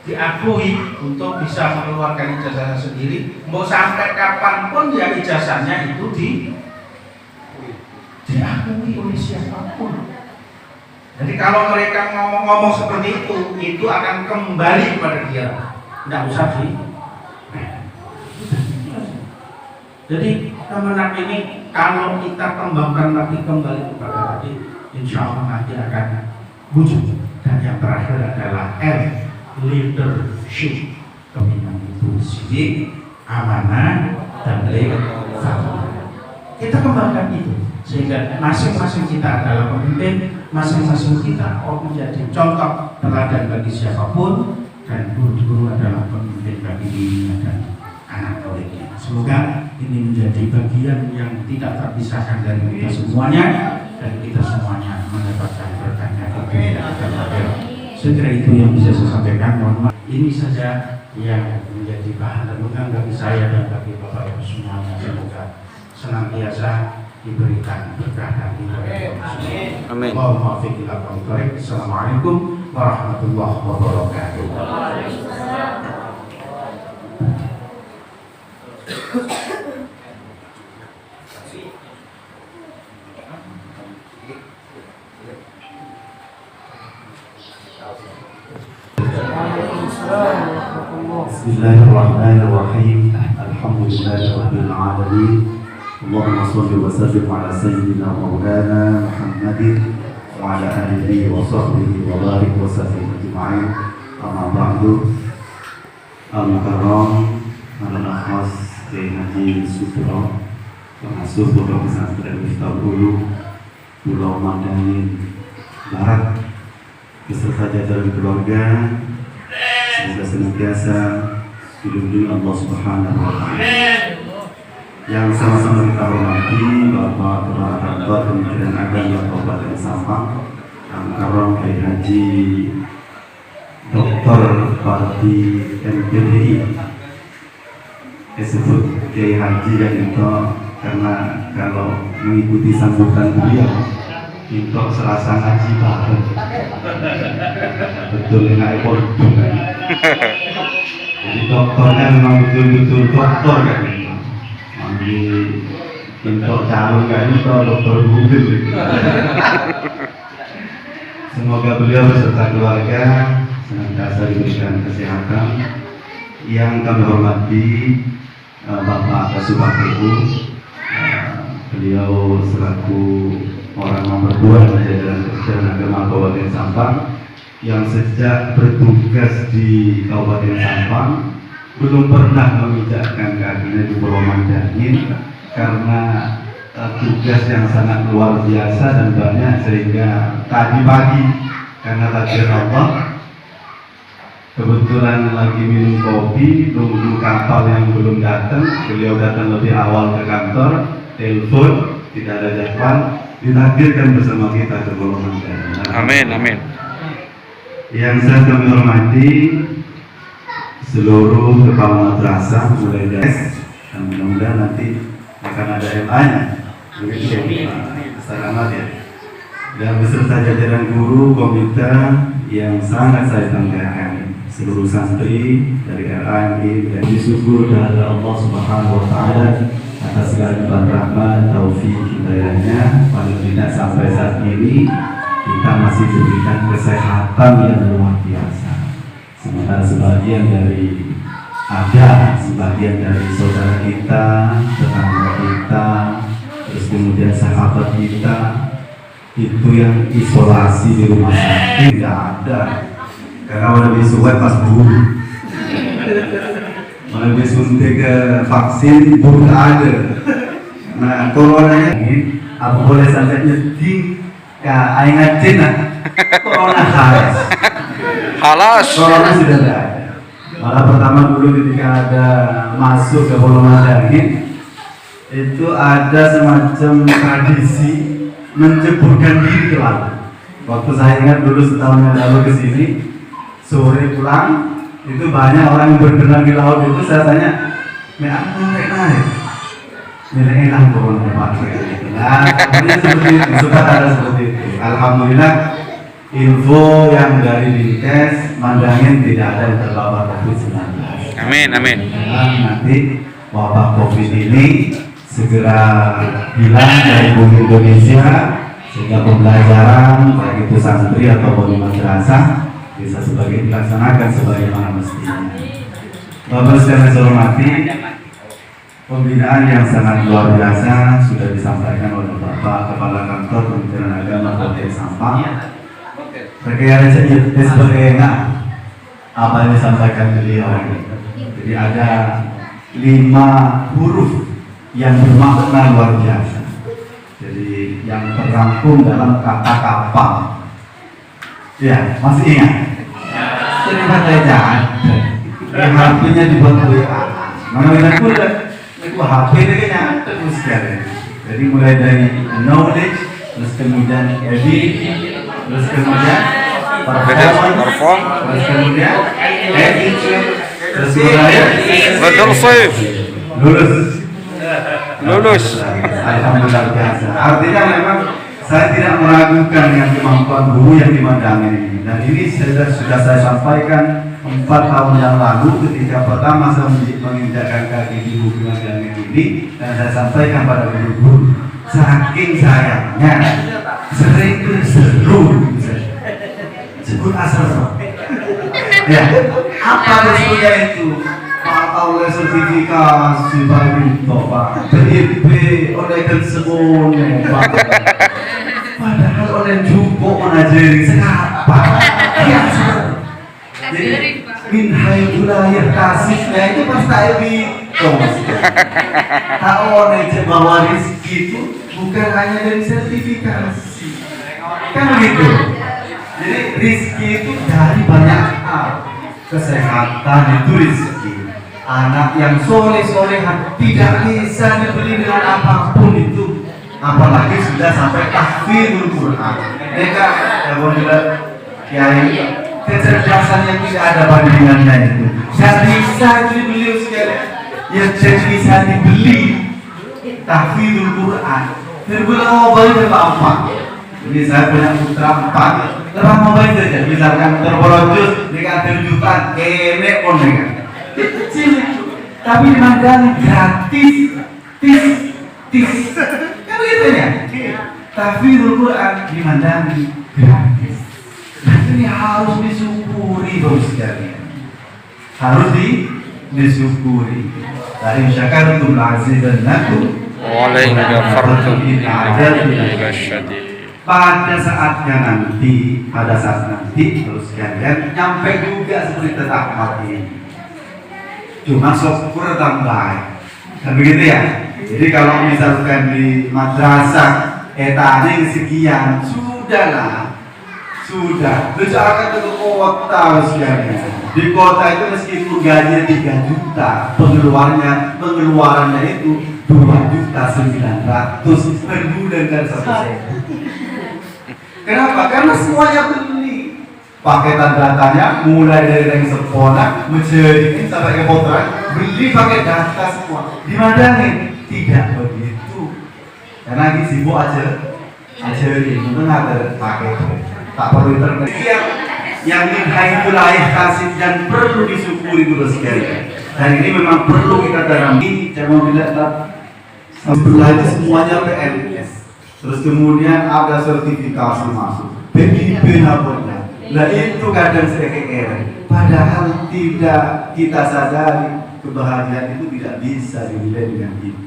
diakui untuk bisa mengeluarkan ijazahnya sendiri, mau sampai kapanpun ya ijazahnya itu diakui oleh siapapun. Jadi kalau mereka ngomong seperti itu akan kembali kepada dia, tidak usah Jadi kemenang ini kalau kita kembangkan lagi kembali kepada tadi, insya Allah nanti akan wujud. Dan yang terakhir adalah L, leadership. Kemenang itu sidik, amanah, dan kita kembangkan itu sehingga masing-masing kita adalah pemimpin, masing-masing kita menjadi contoh teladan bagi siapapun, dan guru adalah pemimpin bagi dirinya dan anak muridnya. Semoga ini menjadi bagian yang tidak terpisahkan dari kita semuanya, dan kita semuanya mendapatkan berkahnya di dunia dan akhirat. Segera itu yang bisa saya sampaikan. Mohon maaf. Ini saja yang menjadi bahan renungan bagi saya dan bagi Bapak Ibu semuanya. Semoga senantiasa diberikan berkah dan hidayah. Amin. Assalamualaikum warahmatullahi wabarakatuh. Bismillahirrahmanirrahim. Alhamdulillahirabbil alamin. Allahumma shalli wa sallim ala sayyidina Maulana Muhammadin wa ala alihi wa sahbihi wa barik wa sallim ajma'in. Amma ba'du. Al-Mukarram Al-Akhas Kiai Haji Sutro, pengasuh Pondok Pesantren Miftahul Ulum Pulau Madain Barat, beserta jajaran keluarga, semoga senantiasa dilindungi Allah Subhanahu wa Ta'ala. Yang sama-sama kita hormati Bapak Kepala Kantor Kementerian Agama Kabupaten Sampang, Al-Mukarram Kiai Haji Dr. Parti MPDI. Disebut Kiai Haji kan itu karena kalau mengikuti sambutan beliau itu serasa ngaji bareng. Betul nggak ekor kan? Jadi dokternya memang betul-betul dokter kan itu. Manggil pintok calon kan itu dokter Google. Semoga beliau beserta keluarga senantiasa diberikan kesehatan. Yang kami hormati Bapak Kasubag Ibu, beliau selaku orang nomor 2 jajaran Kementerian Agama Kabupaten Sampang yang sejak bertugas di Kabupaten Sampang belum pernah menginjakkan kakinya di Pulau Madain karena tugas yang sangat luar biasa dan banyak, sehingga tadi pagi karena takdir Allah kebetulan lagi minum kopi, tunggu kapal yang belum datang, beliau datang lebih awal ke kantor, telepon, tidak ada jadwal, ditakdirkan bersama kita ke Pulau Madain. Amin, amin. Yang saya kami hormati seluruh kepala madrasah mulai dari dan mudah-mudahan nanti akan ada MA-nya. Selamat ya. Dan beserta jajaran guru komite yang sangat saya banggakan, seluruh santri dari RAMI, dan bersyukur kepada Allah Subhanahu wa Ta'ala atas segala limpahan rahmat, taufik, hidayahnya. Paling tidak sampai saat ini kita masih diberikan kesehatan yang luar biasa. Sementara sebagian dari saudara kita, tetangga kita, terus kemudian sahabat kita itu yang isolasi di rumah sakit tidak ada, karena lebih sulit pas dulu, lebih suntik ke vaksin belum ada. Nah, corona ini aku boleh sampai nyedih ingat Cina, corona Halas. corona sudah tidak ada. Malah pertama dulu ketika ada masuk ke Pulau Madangin, itu ada semacam tradisi menceburkan diri ke laut. Waktu saya ingat dulu setahun yang lalu ke sini, sore pulang, itu banyak orang yang berenang di laut itu. Saya tanya, nilai enak corona pakai. Nah, ini seperti itu, suka ada seperti itu. Alhamdulillah, info yang dari Dinkes Mandangin tidak ada yang terpapar COVID-19. Amin, amin. Nanti wabah COVID ini segera hilang dari bumi Indonesia, sehingga pembelajaran baik itu santri ataupun madrasah bisa dilaksanakan sebagaimana mestinya. Bapak sekalian saya hormati, pembinaan yang sangat luar biasa sudah disampaikan oleh Bapak Kepala Kantor Kementerian Agama Kota Sampang. Terkait sebagainya apa yang disampaikan beliau. Jadi ada 5 huruf yang bermakna luar biasa. Jadi yang terangkum dalam kata kapal. Ya, masih ingat? Jadi kata jangan. HP-nya dibuat WA. Mana kita kuliah? Itu HP ini kan terus sekali. Jadi mulai dari knowledge, terus kemudian edit, terus kemudian perform, terus kemudian attitude, terus kemudian betul sih. Lulus. Alhamdulillah biasa. Artinya memang saya tidak meragukan yang kemampuan guru yang dimandangin ini. Dan ini sudah saya sampaikan 4 tahun yang lalu ketika pertama saya menginjakkan kaki di buku mandangin ini, dan saya sampaikan pada guru-guru. Saking sayangnya sering seru. Sebut asal. Ya, apa resikonya itu? Mata oleh sertifikasi bagi Pak, PIP oleh semuanya Pak. Padahal oleh Jumbo menajari siapa? Jadi minhai wilayah kasihnya itu pasti itu. Tak oleh bawa rezeki itu bukan hanya dari sertifikasi, kan begitu? Jadi rezeki itu dari banyak hal. Kesehatan itu rezeki. Anak yang soleh-solehan tidak bisa dibeli dengan apapun itu, apalagi sudah sampai tahfidul Quran. Mereka kiai kecerdasan yang tidak ada bandingannya itu. Dan bisa dibeli sekali. Ya jadi bisa dibeli tahfidul Quran. Terbilang mau beli apa? Ini saya punya putra 4, lepas mau beli saja. Misalkan terbolojus dengan terjutan, enek pun dengan kecil itu, tapi dimandang gratis, tis, kan begitu ya? Tahfidul Quran dimandang gratis. Nah, ini harus disyukuri bos sekalian, harus disyukuri. Dari syakartum la'azidannakum Wala in kafartum lasyadid. pada saat nanti terus kalian nyampe juga seperti tetangga ini. Cuma syukur tambah, kan begitu ya. Jadi kalau misalkan di madrasah etanya sekian, sudah. Terus akan ke kota sekalian. Di kota itu meskipun gajinya 3 juta, pengeluarannya itu 2.900.000 per bulan kan selesai. Kenapa? Karena semuanya beli. Paketan datanya mulai dari sekolah, menjadi sampai ke kontrak, beli pakai data semua. Dimandangin tidak begitu. Karena lagi sibuk ajarin, itu ada paket, tak perlu internet. Yang minhai wilayah kasih dan perlu disyukuri dulu sekali. Dan ini memang perlu kita dalami. Saya mau bilang sebelah itu semuanya PNS. Terus kemudian ada sertifikasi masuk. PIP nampaknya. Nah itu kadang saya keren. Padahal tidak kita sadari kebahagiaan itu tidak bisa dinilai dengan itu.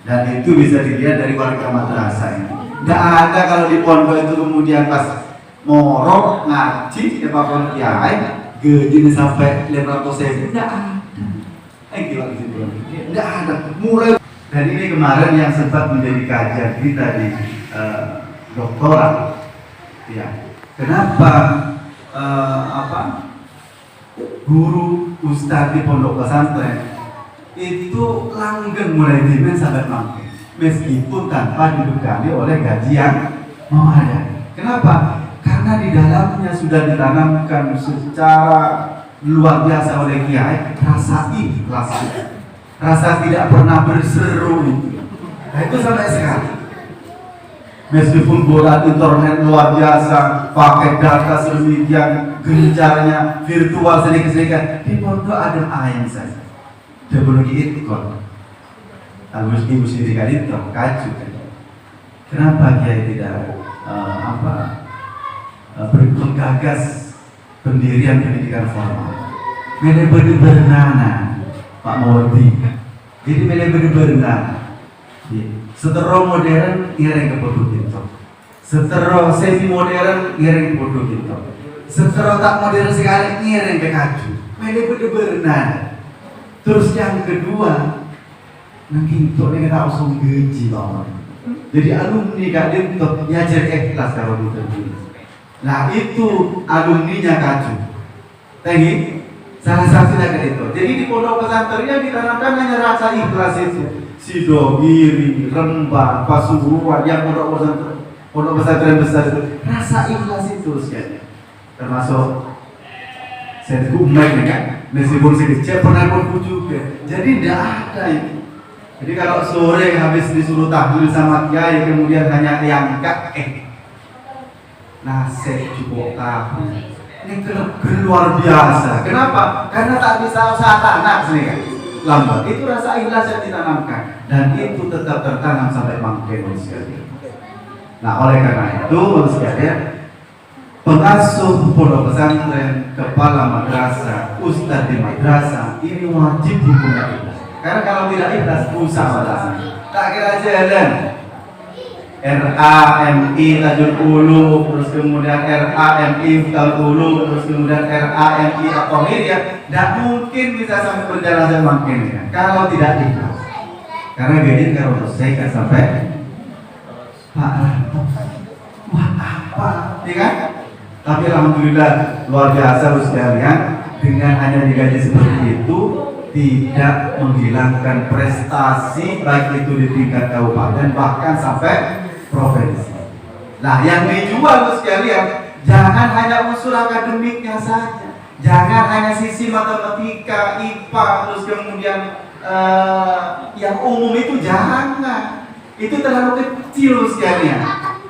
Dan itu bisa dilihat dari warga madrasah ini. Tidak ada kalau di pondok itu kemudian pas morok ngaji di depan kiai gajinya sampai 500.000. Tidak ada. Gila gitu. Tidak ada. Mulai dan ini kemarin yang sempat menjadi kajian kita di doktoral. Ya. Kenapa guru ustadz di pondok pesantren itu langgeng mulai dimen sampai mampir meskipun tanpa dibekali oleh gaji yang memadai. Kenapa? Karena di dalamnya sudah ditanamkan secara luar biasa oleh kiai rasa ikhlas, rasa tidak pernah berseru itu. Nah itu sampai sekarang. Meskipun bola internet luar biasa, pakai data sedemikian gencarnya, virtual sedikit-sedikit, di pondok ada ayam saja. Dia belum diitkon. Harus ibu sendiri kali itu kacau. Kenapa dia tidak menggagas pendirian pendidikan formal? Mele bernana Pak Modi. Jadi mele bernana. Setero modern ireng ke bodoh gitu. Setero semi modern ireng ke bodoh gitu. Setero tak modern sekali ireng ke kacau. Mele bernana. Terus yang kedua, mungkin untuk kita langsung gaji bawah. Jadi alumni kak untuk ngajar ikhlas kalau gitu. Nah itu alumninya kacau. Tadi salah satunya kayak itu. Jadi di pondok pesantrennya ditanamkan hanya rasa ikhlas itu. Sidogiri, Rembang, Pasuruan, yang pondok pesantren besar itu rasa ikhlas itu sekali. Termasuk saya tuh baik kan. Meskipun sedikit pernah pun juga. Jadi tidak ada itu. Jadi kalau sore habis disuruh tahlil sama kiai kemudian hanya yang nasi cukup tahu. Ini luar biasa. Kenapa? Karena tak bisa usaha tanah sini kan. Lambat. Itu rasa ikhlas yang ditanamkan dan itu tetap tertanam sampai bangkit sekali. Nah oleh karena itu sekalian pengasuh pondok pesantren, kepala madrasah, ustadz di madrasah ini wajib punya ikhlas. Karena kalau tidak ikhlas rusak madrasah. Tak kira jalan. RAMI Tajul Ulu, terus kemudian RAMI Tajul Ulu, terus kemudian RAMI Atomir, tidak mungkin bisa sampai berjalan semakin ya. Kalau tidak ikhlas. Karena gini kalau selesai sampai Pak wah apa, ya kan? Tapi alhamdulillah luar biasa sekalian dengan hanya digaji seperti itu tidak menghilangkan prestasi baik itu di tingkat kabupaten bahkan sampai provinsi. Nah yang dijual sekalian jangan hanya unsur akademiknya saja, jangan hanya sisi matematika, IPA, terus kemudian yang umum itu jangan, itu terlalu kecil sekalian.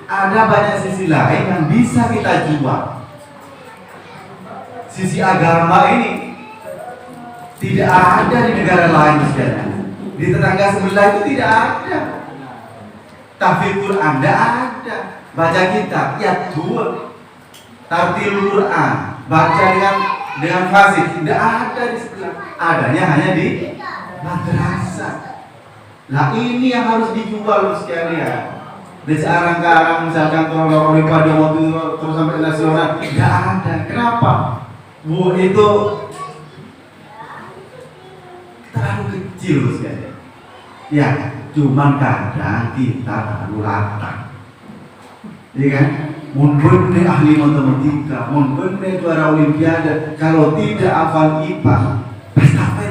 Ada banyak sisi lain yang bisa kita jual. Sisi agama ini tidak ada di negara lain sekalian. Di tetangga sebelah itu tidak ada. Tahfidz Quran tidak ada. Baca kitab ya dua. Tartil Quran baca dengan fasih tidak ada di sebelah. Adanya hanya di madrasah. Nah ini yang harus dijual sekalian. Di searang-karang misalkan kalau Olimpiade waktu terus sampai nasional tidak ada. Kenapa? Bu itu terlalu kecil sekali. Ya, cuman kadang kita terlalu latah. Iya kan? Mun bener ahli matematika, mun bener juara Olimpiade, kalau tidak hafal IPA, pasti apa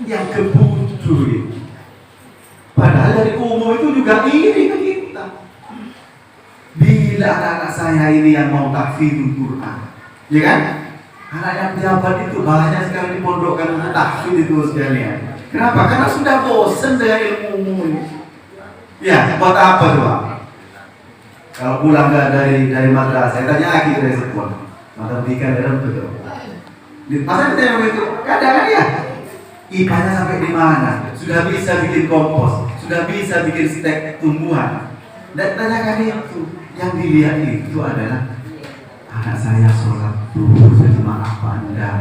yang kebutuh. Padahal dari umum itu juga iri ke kita. Bila anak-anak saya ini yang mau tahfidzul Quran, ya kan? Anak yang pejabat itu banyak sekali dipondokkan untuk tahfidz itu sekalian. Kenapa? Karena sudah bosan dengan ilmu umum ini. Ya, buat apa doang? Kalau pulang dari madrasah, saya tanya lagi dari sekolah, matematika dalam betul. Masa kita yang itu kadang-kadang ya. IPA-nya sampai di mana? Sudah bisa bikin kompos, sudah bisa bikin stek tumbuhan. Tidak tanyakan itu. Yang dilihat itu adalah anak saya sholat duhur berjamaah apa enggak,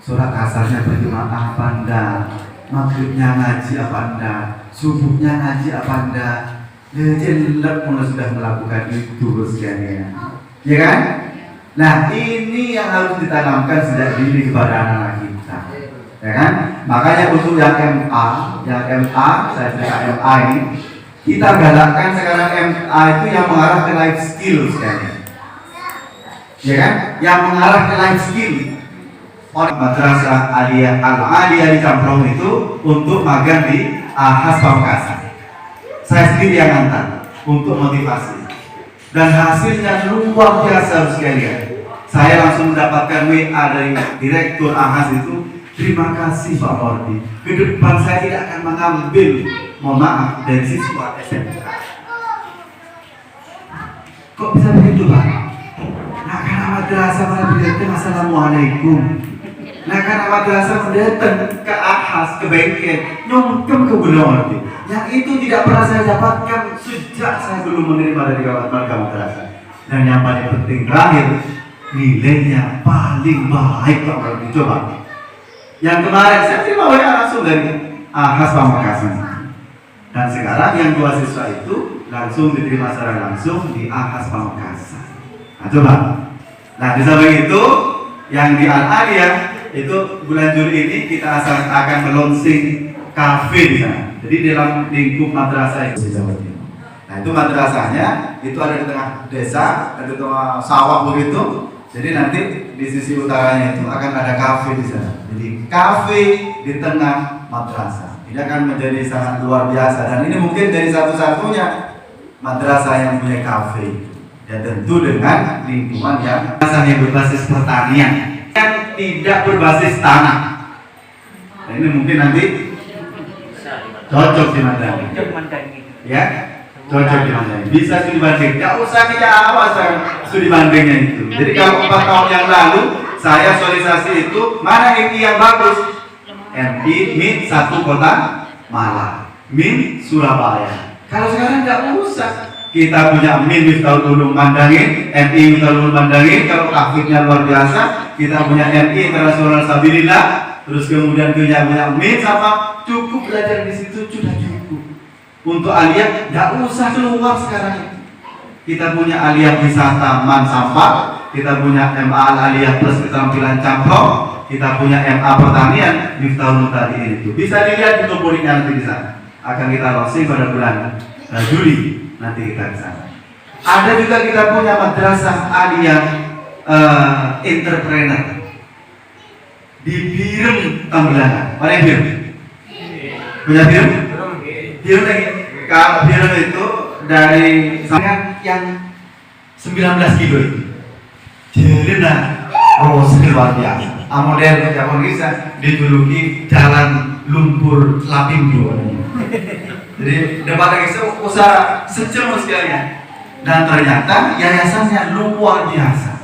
sholat asarnya berjamaah apa enggak, maghribnya ngaji apa enggak, subuhnya ngaji apa enggak. Jelek pun sudah melakukan itu sekalian, ya kan? Nah ini yang harus ditanamkan sejak dini kepada anak-anak kita, ya kan? Makanya untuk yang MA, saya cerita MA ini, kita galakkan sekarang MA itu yang mengarah ke life skill sekalian. Ya kan? Yang mengarah ke life skill. Madrasah Aliyah Al-Aliyah di Camprong itu untuk magang di Ahas Pamekasan. Saya sendiri yang ngantar untuk motivasi. Dan hasilnya luar biasa sekalian. Saya langsung mendapatkan WA dari Direktur Ahas itu, terima kasih Pak Ordi. Ke depan saya tidak akan mengambil, mohon maaf, dari siswa SMK. Kok bisa begitu Pak? Nah karena madrasah malah berdatang Assalamualaikum. Nah karena madrasah mendatang ke Ahas, ke bengkel, nyongkem ke Gunung. Yang itu tidak pernah saya dapatkan sejak saya belum menerima dari warga madrasah. Dan yang paling penting terakhir, nilainya paling baik Pak Ordi. Coba. Yang kemarin saya terima WA langsung dari Ahas Pamekasan. Dan sekarang yang 2 siswa itu langsung diterima secara langsung di Ahas Pamekasan. Nah coba. Nah di samping itu yang di Al-Aliyah itu bulan Juli ini kita akan melonsing kafe di sana. Jadi dalam lingkup madrasah itu di Jawa Timur. Nah itu madrasahnya itu ada di tengah desa, ada di tengah sawah begitu. Jadi nanti di sisi utaranya itu akan ada kafe di sana. Jadi kafe di tengah madrasah. Ini akan menjadi sangat luar biasa dan ini mungkin dari satu-satunya madrasah yang punya kafe. Ya tentu dengan lingkungan yang berbasis pertanian, yang tidak berbasis tanah. Nah, ini mungkin nanti cocok dimandangi. Ya, cocok dimandangi. Bisa studi banding. Tidak usah kita awas studi bandingnya itu. Jadi kalau 4 tahun yang lalu saya sosialisasi itu mana MI yang bagus? MI MIN 1 Kota Malang, MIN Surabaya. Kalau sekarang nggak usah. Kita punya MIN Miftahul Ulum Mandangin, MI Miftahul Ulum Mandangin. Kalau aktifnya luar biasa, kita punya MI Internasional Sabilillah. Terus kemudian punya MIN sama, cukup belajar di situ sudah cukup. Untuk aliyah nggak usah keluar sekarang. Kita punya aliyah wisata Man Sampah, kita punya MA Aliyah plus keterampilan Camprong, kita punya MA pertanian Miftahul tadi itu. Bisa dilihat di toponiknya nanti di sana. Akan kita launching pada bulan Juli. Nanti kita ke sana. Ada juga kita punya madrasah aliyah entrepreneur di Birem Tambelangan. Mana yang Birem? Punya Birem? Birem lagi. Kalau Birem itu dari yang 19 kilo itu. Jadi luar biasa. Modern Jawa bisa dijuluki jalan lumpur Lapindo. Jadi depan lagi usaha sejauh sekalian. Dan ternyata yayasannya luar biasa.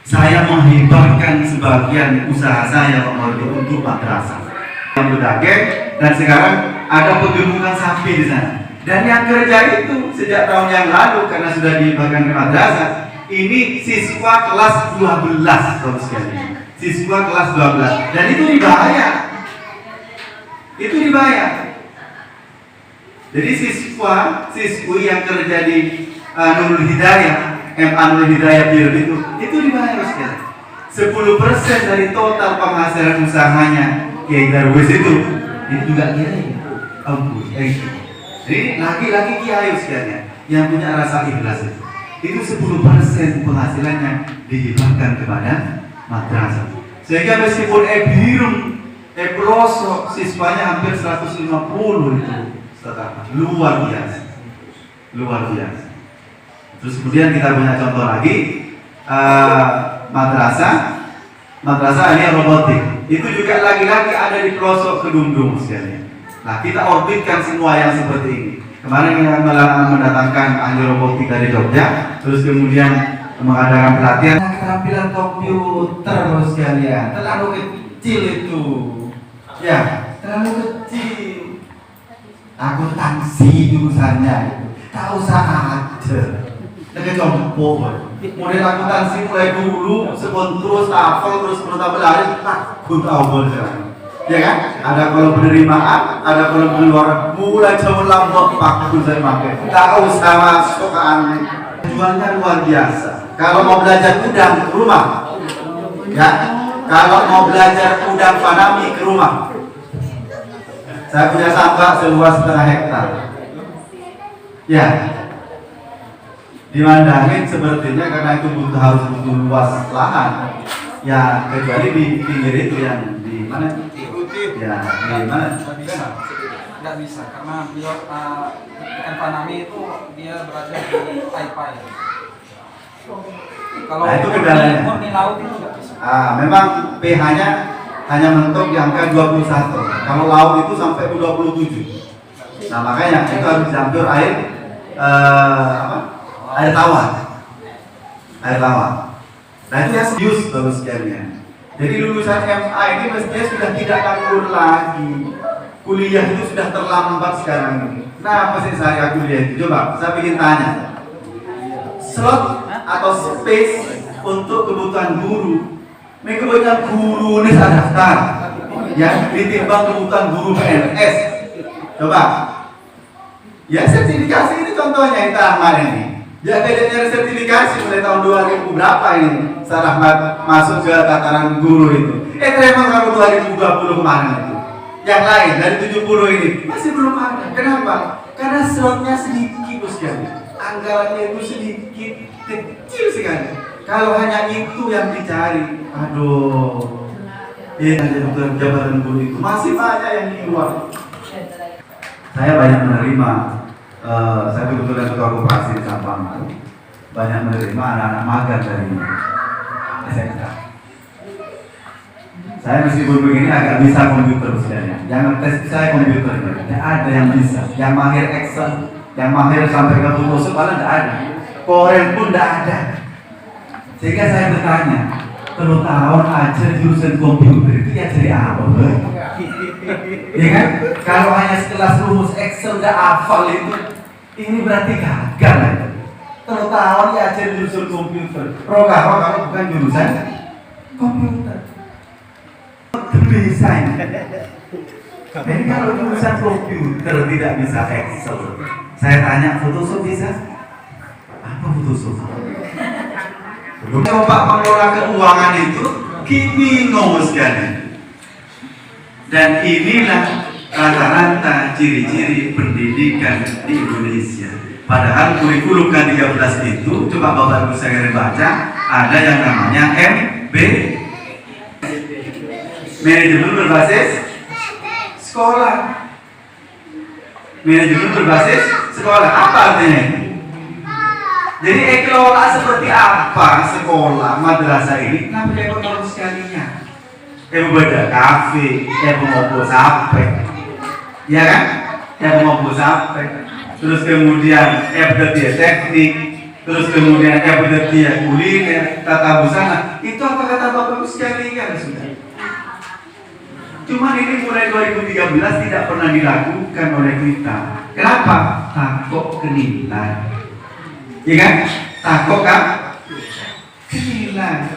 Saya menghibahkan sebagian usaha saya untuk madrasah yang berdagang, dan sekarang ada penggemukan sapi di sana. Dan yang kerja itu sejak tahun yang lalu karena sudah dihibahkan ke madrasah, ini siswa kelas 12 tahun sekalian. Siswa kelas 12 dan itu dibayar. Itu dibayar. Jadi siswi yang kerja di Nurul Hidayah, MA Nurul Hidayah itu dibayar sekali. 10% dari total penghasilan usahanya Kiai Darwis itu juga Kiai. Jadi lagi-lagi Kiai sekalian yang punya rasa ikhlas itu 10% penghasilannya dihibahkan kepada madrasah. Sehingga meskipun pelosok siswanya hampir 150 itu. Luar biasa. Terus kemudian kita punya contoh lagi madrasah ini robotik. Itu juga lagi-lagi ada di pelosok Kedungdung sekalian. Nah kita orbitkan semua yang seperti ini. Kemarin kita mendatangkan ahli robotik dari Jogja, terus kemudian mengadakan pelatihan keterampilan komputer sekalian. Terlalu kecil itu, ya terlalu kecil. Akuntansi jurusannya itu. Tak usah ada. Lagi compo. Model akuntansi mulai dulu, sekon terus hafal terus berlari takut awal sekarang. Ya kan? Ada kalau penerimaan, ada kalau pengeluaran. Mulai jauh lambat waktu saya pakai. Tak usah masuk ke aneh. Tujuannya luar biasa. Kalau mau belajar udang ke rumah, ya. Kalau mau belajar udang fanami ke rumah. Saya punya sambak seluas 1,5 hektar. Ya. Dimandangin sepertinya karena itu harus butuh luas lahan. Ya, kecuali di pinggir itu yang di mana? Ya, di mana? Tidak bisa karena beliau ikan fanami itu dia berada di Taipai. Kalau Nah, itu kendalanya. murni laut itu tidak bisa. Memang pH-nya hanya mentok di angka 21. Kalau laut itu sampai 27. Nah, makanya itu harus dicampur air air tawar. Air tawar. Nah, itu yang serius terus sekalian. Jadi lulusan MA ini mestinya sudah tidak nganggur lagi. Kuliah itu sudah terlambat sekarang ini. Nah, apa sih saya kuliah itu? Coba, saya ingin tanya. Slot atau space untuk kebutuhan guru. Ini kebanyakan guru ini saya daftar. Ya, ditimbang kebutuhan guru PNS. Coba. Ya, sertifikasi ini contohnya itu Ahmad ini. Ya, bedanya sertifikasi mulai tahun 2000 berapa ini? Saya Ahmad masuk ke tataran guru itu. Terima kalau 2020 kemarin itu. Yang lain dari 70 ini masih belum ada. Kenapa? Karena slotnya sedikit, bosku. Anggarannya itu sedikit, kecil sekali. Kalau hanya itu yang dicari, aduh, jabatan guru itu masih banyak yang di luar. Saya banyak menerima, saya kebetulan ketua koperasi di Sampang, banyak menerima anak-anak magang dari SMK. Saya meskipun begini agak bisa komputer sebenarnya. Yang tes saya komputer, tidak ada yang bisa. Yang mahir Excel, yang mahir sampai ke Photoshop malah tidak ada. Corel pun tidak ada. Sehingga saya bertanya, kalau tahun aja jurusan komputer itu ya jadi apa? Ya kan? Kalau hanya sekelas rumus Excel tidak hafal itu, ini berarti gagal. Kalau tahun ya aja jurusan komputer. Programmer kalau bukan jurusan komputer. Desain. Jadi kalau jurusan komputer tidak bisa Excel, saya tanya Photoshop bisa? Apa Photoshop? Coba mengelola keuangan itu bingung sekali. Dan inilah rata-rata ciri-ciri pendidikan di Indonesia. Padahal kurikulum K13 itu, coba Bapak Ibu sekalian baca, ada yang namanya MB, manajemen berbasis sekolah. Manajemen berbasis sekolah, apa artinya? Jadi kelola seperti apa sekolah madrasah ini? Kenapa ekonomi sekalinya? Berbeda kafe, mau sampai, ya kan? Mau sampai. Terus kemudian dia teknik, terus kemudian dia kuliner, tata busana. Itu apa kata Bapak Ibu sekalian sudah? Cuma ini mulai 2013 tidak pernah dilakukan oleh kita. Kenapa? Takut kenilai. Ya kan? Takut kan? Kenilai.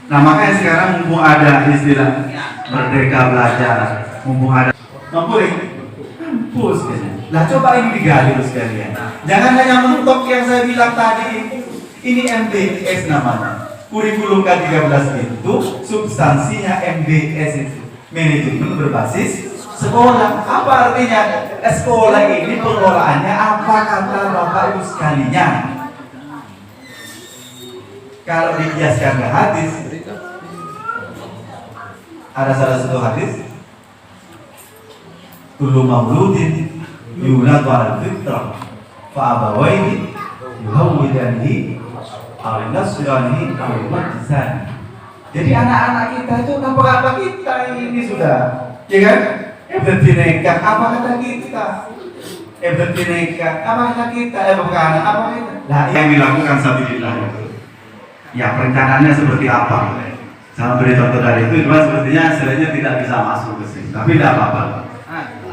Nah makanya sekarang mumpung ada istilah merdeka belajar, mumpung ada kampus. Nah coba ini digali sekalian. Jangan hanya mentok yang saya bilang tadi. Ini MBS namanya. Kurikulum K13 itu substansinya MBS itu. Manajemen berbasis sekolah. Apa artinya? Sekolah ini pengelolaannya apa kata Bapak Ibu sekalian? Kalau dikiaskan ke hadis, ada salah satu hadis, kullu mauludin yuladu ala fitrah fa abawaihi yuhawwidanihi aw nasranihi aw yumajjisanihi. Jadi anak-anak kita itu apa kita ini sudah, ya kan? Bertineka apa kata kita? Bertineka apa kata kita? Bukan apa kita? Nah, yang dilakukan sabilillah itu. Ya perencanaannya seperti apa? Saya beri contoh dari itu, cuma sepertinya hasilnya tidak bisa masuk ke sini. Tapi tidak apa-apa.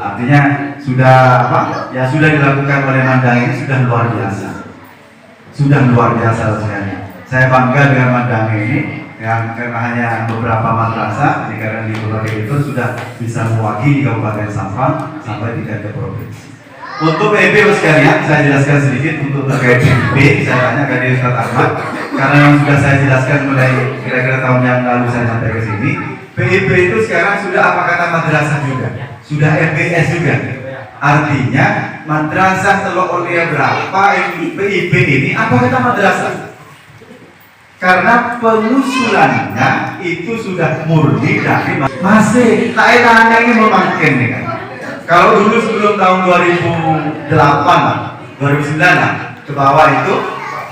Artinya sudah apa? Ya sudah dilakukan oleh Mandang ini sudah luar biasa. Sudah luar biasa sekali. Saya bangga dengan Mandang ini yang karena hanya beberapa madrasah, jadi karena di Pulau itu sudah bisa mewakili Kabupaten Sampang sampai tingkat ke provinsi. Untuk PIP sekalian, saya jelaskan sedikit untuk terkait PIP. Saya tanya ke Ustaz Ahmad karena yang sudah saya jelaskan mulai kira-kira tahun yang lalu saya sampai ke sini. PIP itu sekarang sudah apa kata madrasah juga, sudah FBS juga. Artinya madrasah telok oleh berapa PIP ini apa kata madrasah? Karena pengusulannya itu sudah murni dari masih tanya ini memakai nih kan. Kalau dulu sebelum tahun 2008 2009 ke bawah itu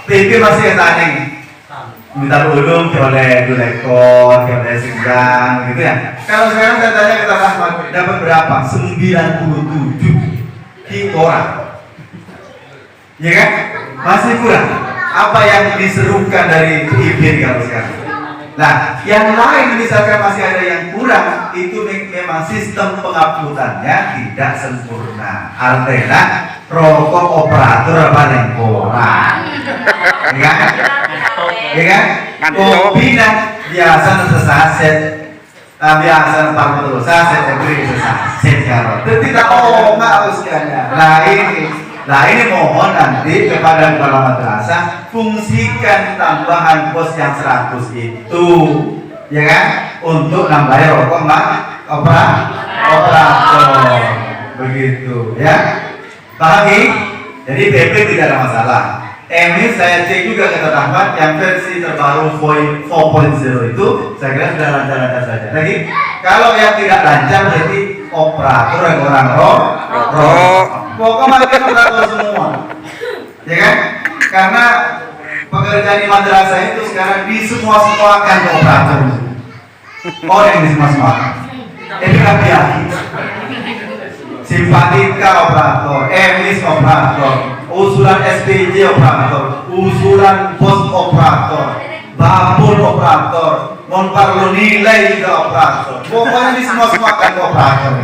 PIP masih tanya ini minta ulum oleh Dulekor, oleh Singgang gitu ya. Kalau sekarang saya tanya ke Ahmad dapat berapa? 97 orang, ya kan? Masih kurang. Apa yang diserukan dari PIP kalau sekarang? Nah, yang lain misalkan masih ada yang kurang, itu memang sistem penguploadannya tidak sempurna. Artinya rokok operator apa yang kurang, ya kan? Ya kan? Kopi biasa sesaset, biasa 40 saset, beri sesaset kalau. Tidak harus sekalian. Nah ini mohon nanti kepada kepala madrasah fungsikan tambahan pos yang 100 itu, ya kan, untuk nambah rokok operator, begitu ya. Pahami? Jadi PP tidak ada masalah. Ini saya cek juga kata Ahmad yang versi terbaru 4.0 itu saya kira sudah lancar-lancar saja. Lagi kalau yang tidak lancar berarti operator yang orang rokok. Pokoknya mereka operator semua, ya kan? Karena pekerjaan di madrasah itu sekarang di semua kan operator. Orang di semua. Jadi hati-hati. Simpatika operator, emis operator, usulan SPJ operator, usulan pos operator, babul operator, monparlo nilai juga operator. Pokoknya di semua kan operator.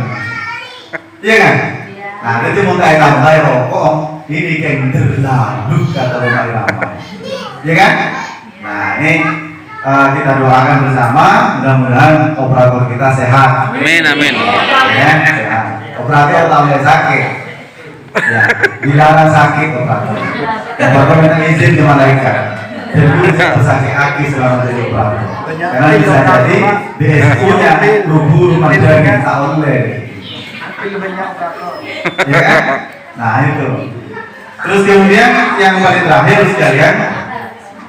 Iya kan? Nah, itu mau tambah rokok, ini kayak terlalu kata rumah ramai, ya kan? Nah, ini kita doakan bersama, mudah-mudahan operator kita sehat. Amin, amin. Ya, sehat. Operator tak boleh sakit, ya, dilarang sakit operator. Operator minta izin ke malaikat. Jadi sakit kaki selama jadi operator. Karena bisa jadi BSU-nya rubuh rumah jaga tak oleh. Ya kan? Nah itu. Terus kemudian yang paling terakhir sekalian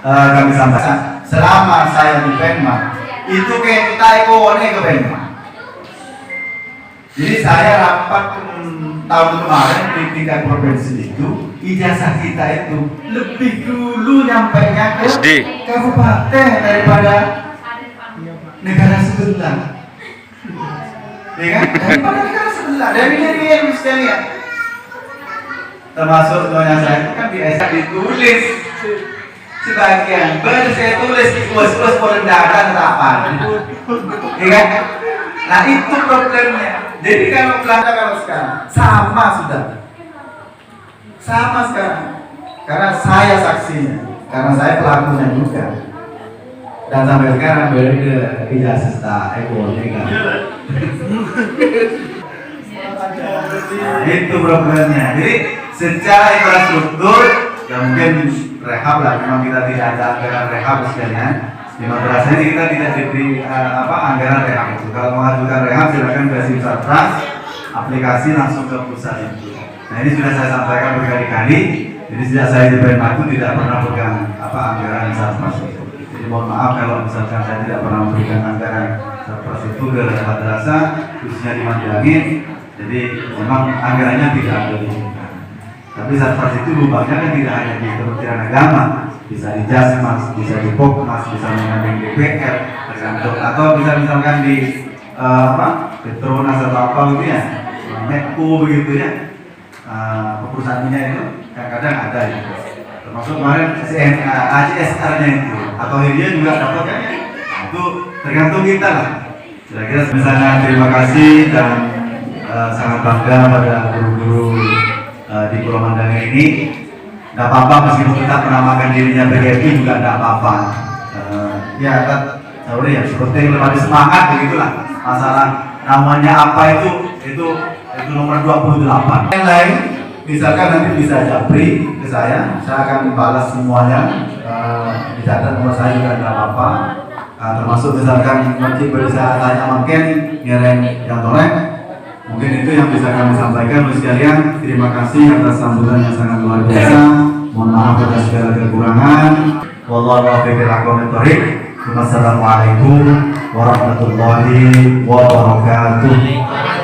kami sampaikan, selama saya di Penma itu kita ikone ke Penma. Jadi saya rapat tahun kemarin di tingkat provinsi itu, ijazah kita itu lebih dulu nyampainya ke kabupaten daripada negara sebelah. Ya kan? Daripada negara sebelah, dari negeri sekalian. Termasuk semuanya saya itu kan biasa ditulis sebagian, baru saya tulis di pos-pos perendahan tapan. Ya kan? Nah itu problemnya. Jadi kalau Belanda kalau sekarang sama sudah, sama sekarang. Karena saya saksinya, karena saya pelakunya juga. Dan sampai sekarang beli ke ijazah ekonomi kan. Itu problemnya. Jadi secara infrastruktur ya mungkin rehab lah, memang kita tidak ada anggaran rehab sekalian. Di madrasah ini kita tidak diberi anggaran rehab itu. Kalau mengajukan rehab silakan ke Simsatras, aplikasi langsung ke pusat itu. Nah ini sudah saya sampaikan berkali-kali. Jadi sejak saya di Penma itu tidak pernah pegang anggaran Simsatras itu. Jadi mohon maaf kalau misalkan saya tidak pernah memberikan anggaran Simsatras itu ke madrasah, khususnya di Mandiangin. Jadi memang anggarannya tidak ada di sini. Tapi Simsatras itu lubangnya kan tidak hanya di Kementerian Agama, bisa di Jasmas, bisa di Pokmas, bisa mengambil DPR, tergantung, atau bisa misalkan di Petronas atau apa gitu ya, Medco begitu ya, perusahaannya itu kadang-kadang ada gitu. Termasuk kemarin ACSR-nya itu, atau dia juga dapat kan? Itu tergantung kita lah. Kira-kira misalnya terima kasih dan sangat bangga pada guru-guru di Pulau Mandangan ini. Tidak apa-apa meskipun kita menamakan dirinya BGMI juga tidak apa-apa. Ya, sorry ya, seperti lebih semangat begitulah. Masalah namanya apa itu nomor 28. Yang lain, misalkan nanti bisa japri ke saya akan balas semuanya. Dicatat nomor saya juga tidak apa-apa. Termasuk misalkan nanti bisa tanya makin ngereng yang toreng. Mungkin itu yang bisa kami sampaikan oleh sekalian. Terima kasih atas sambutan yang sangat luar biasa. Mohon maaf atas segala kekurangan. Wallahu a'lam bishawab. Wassalamualaikum warahmatullahi wabarakatuh.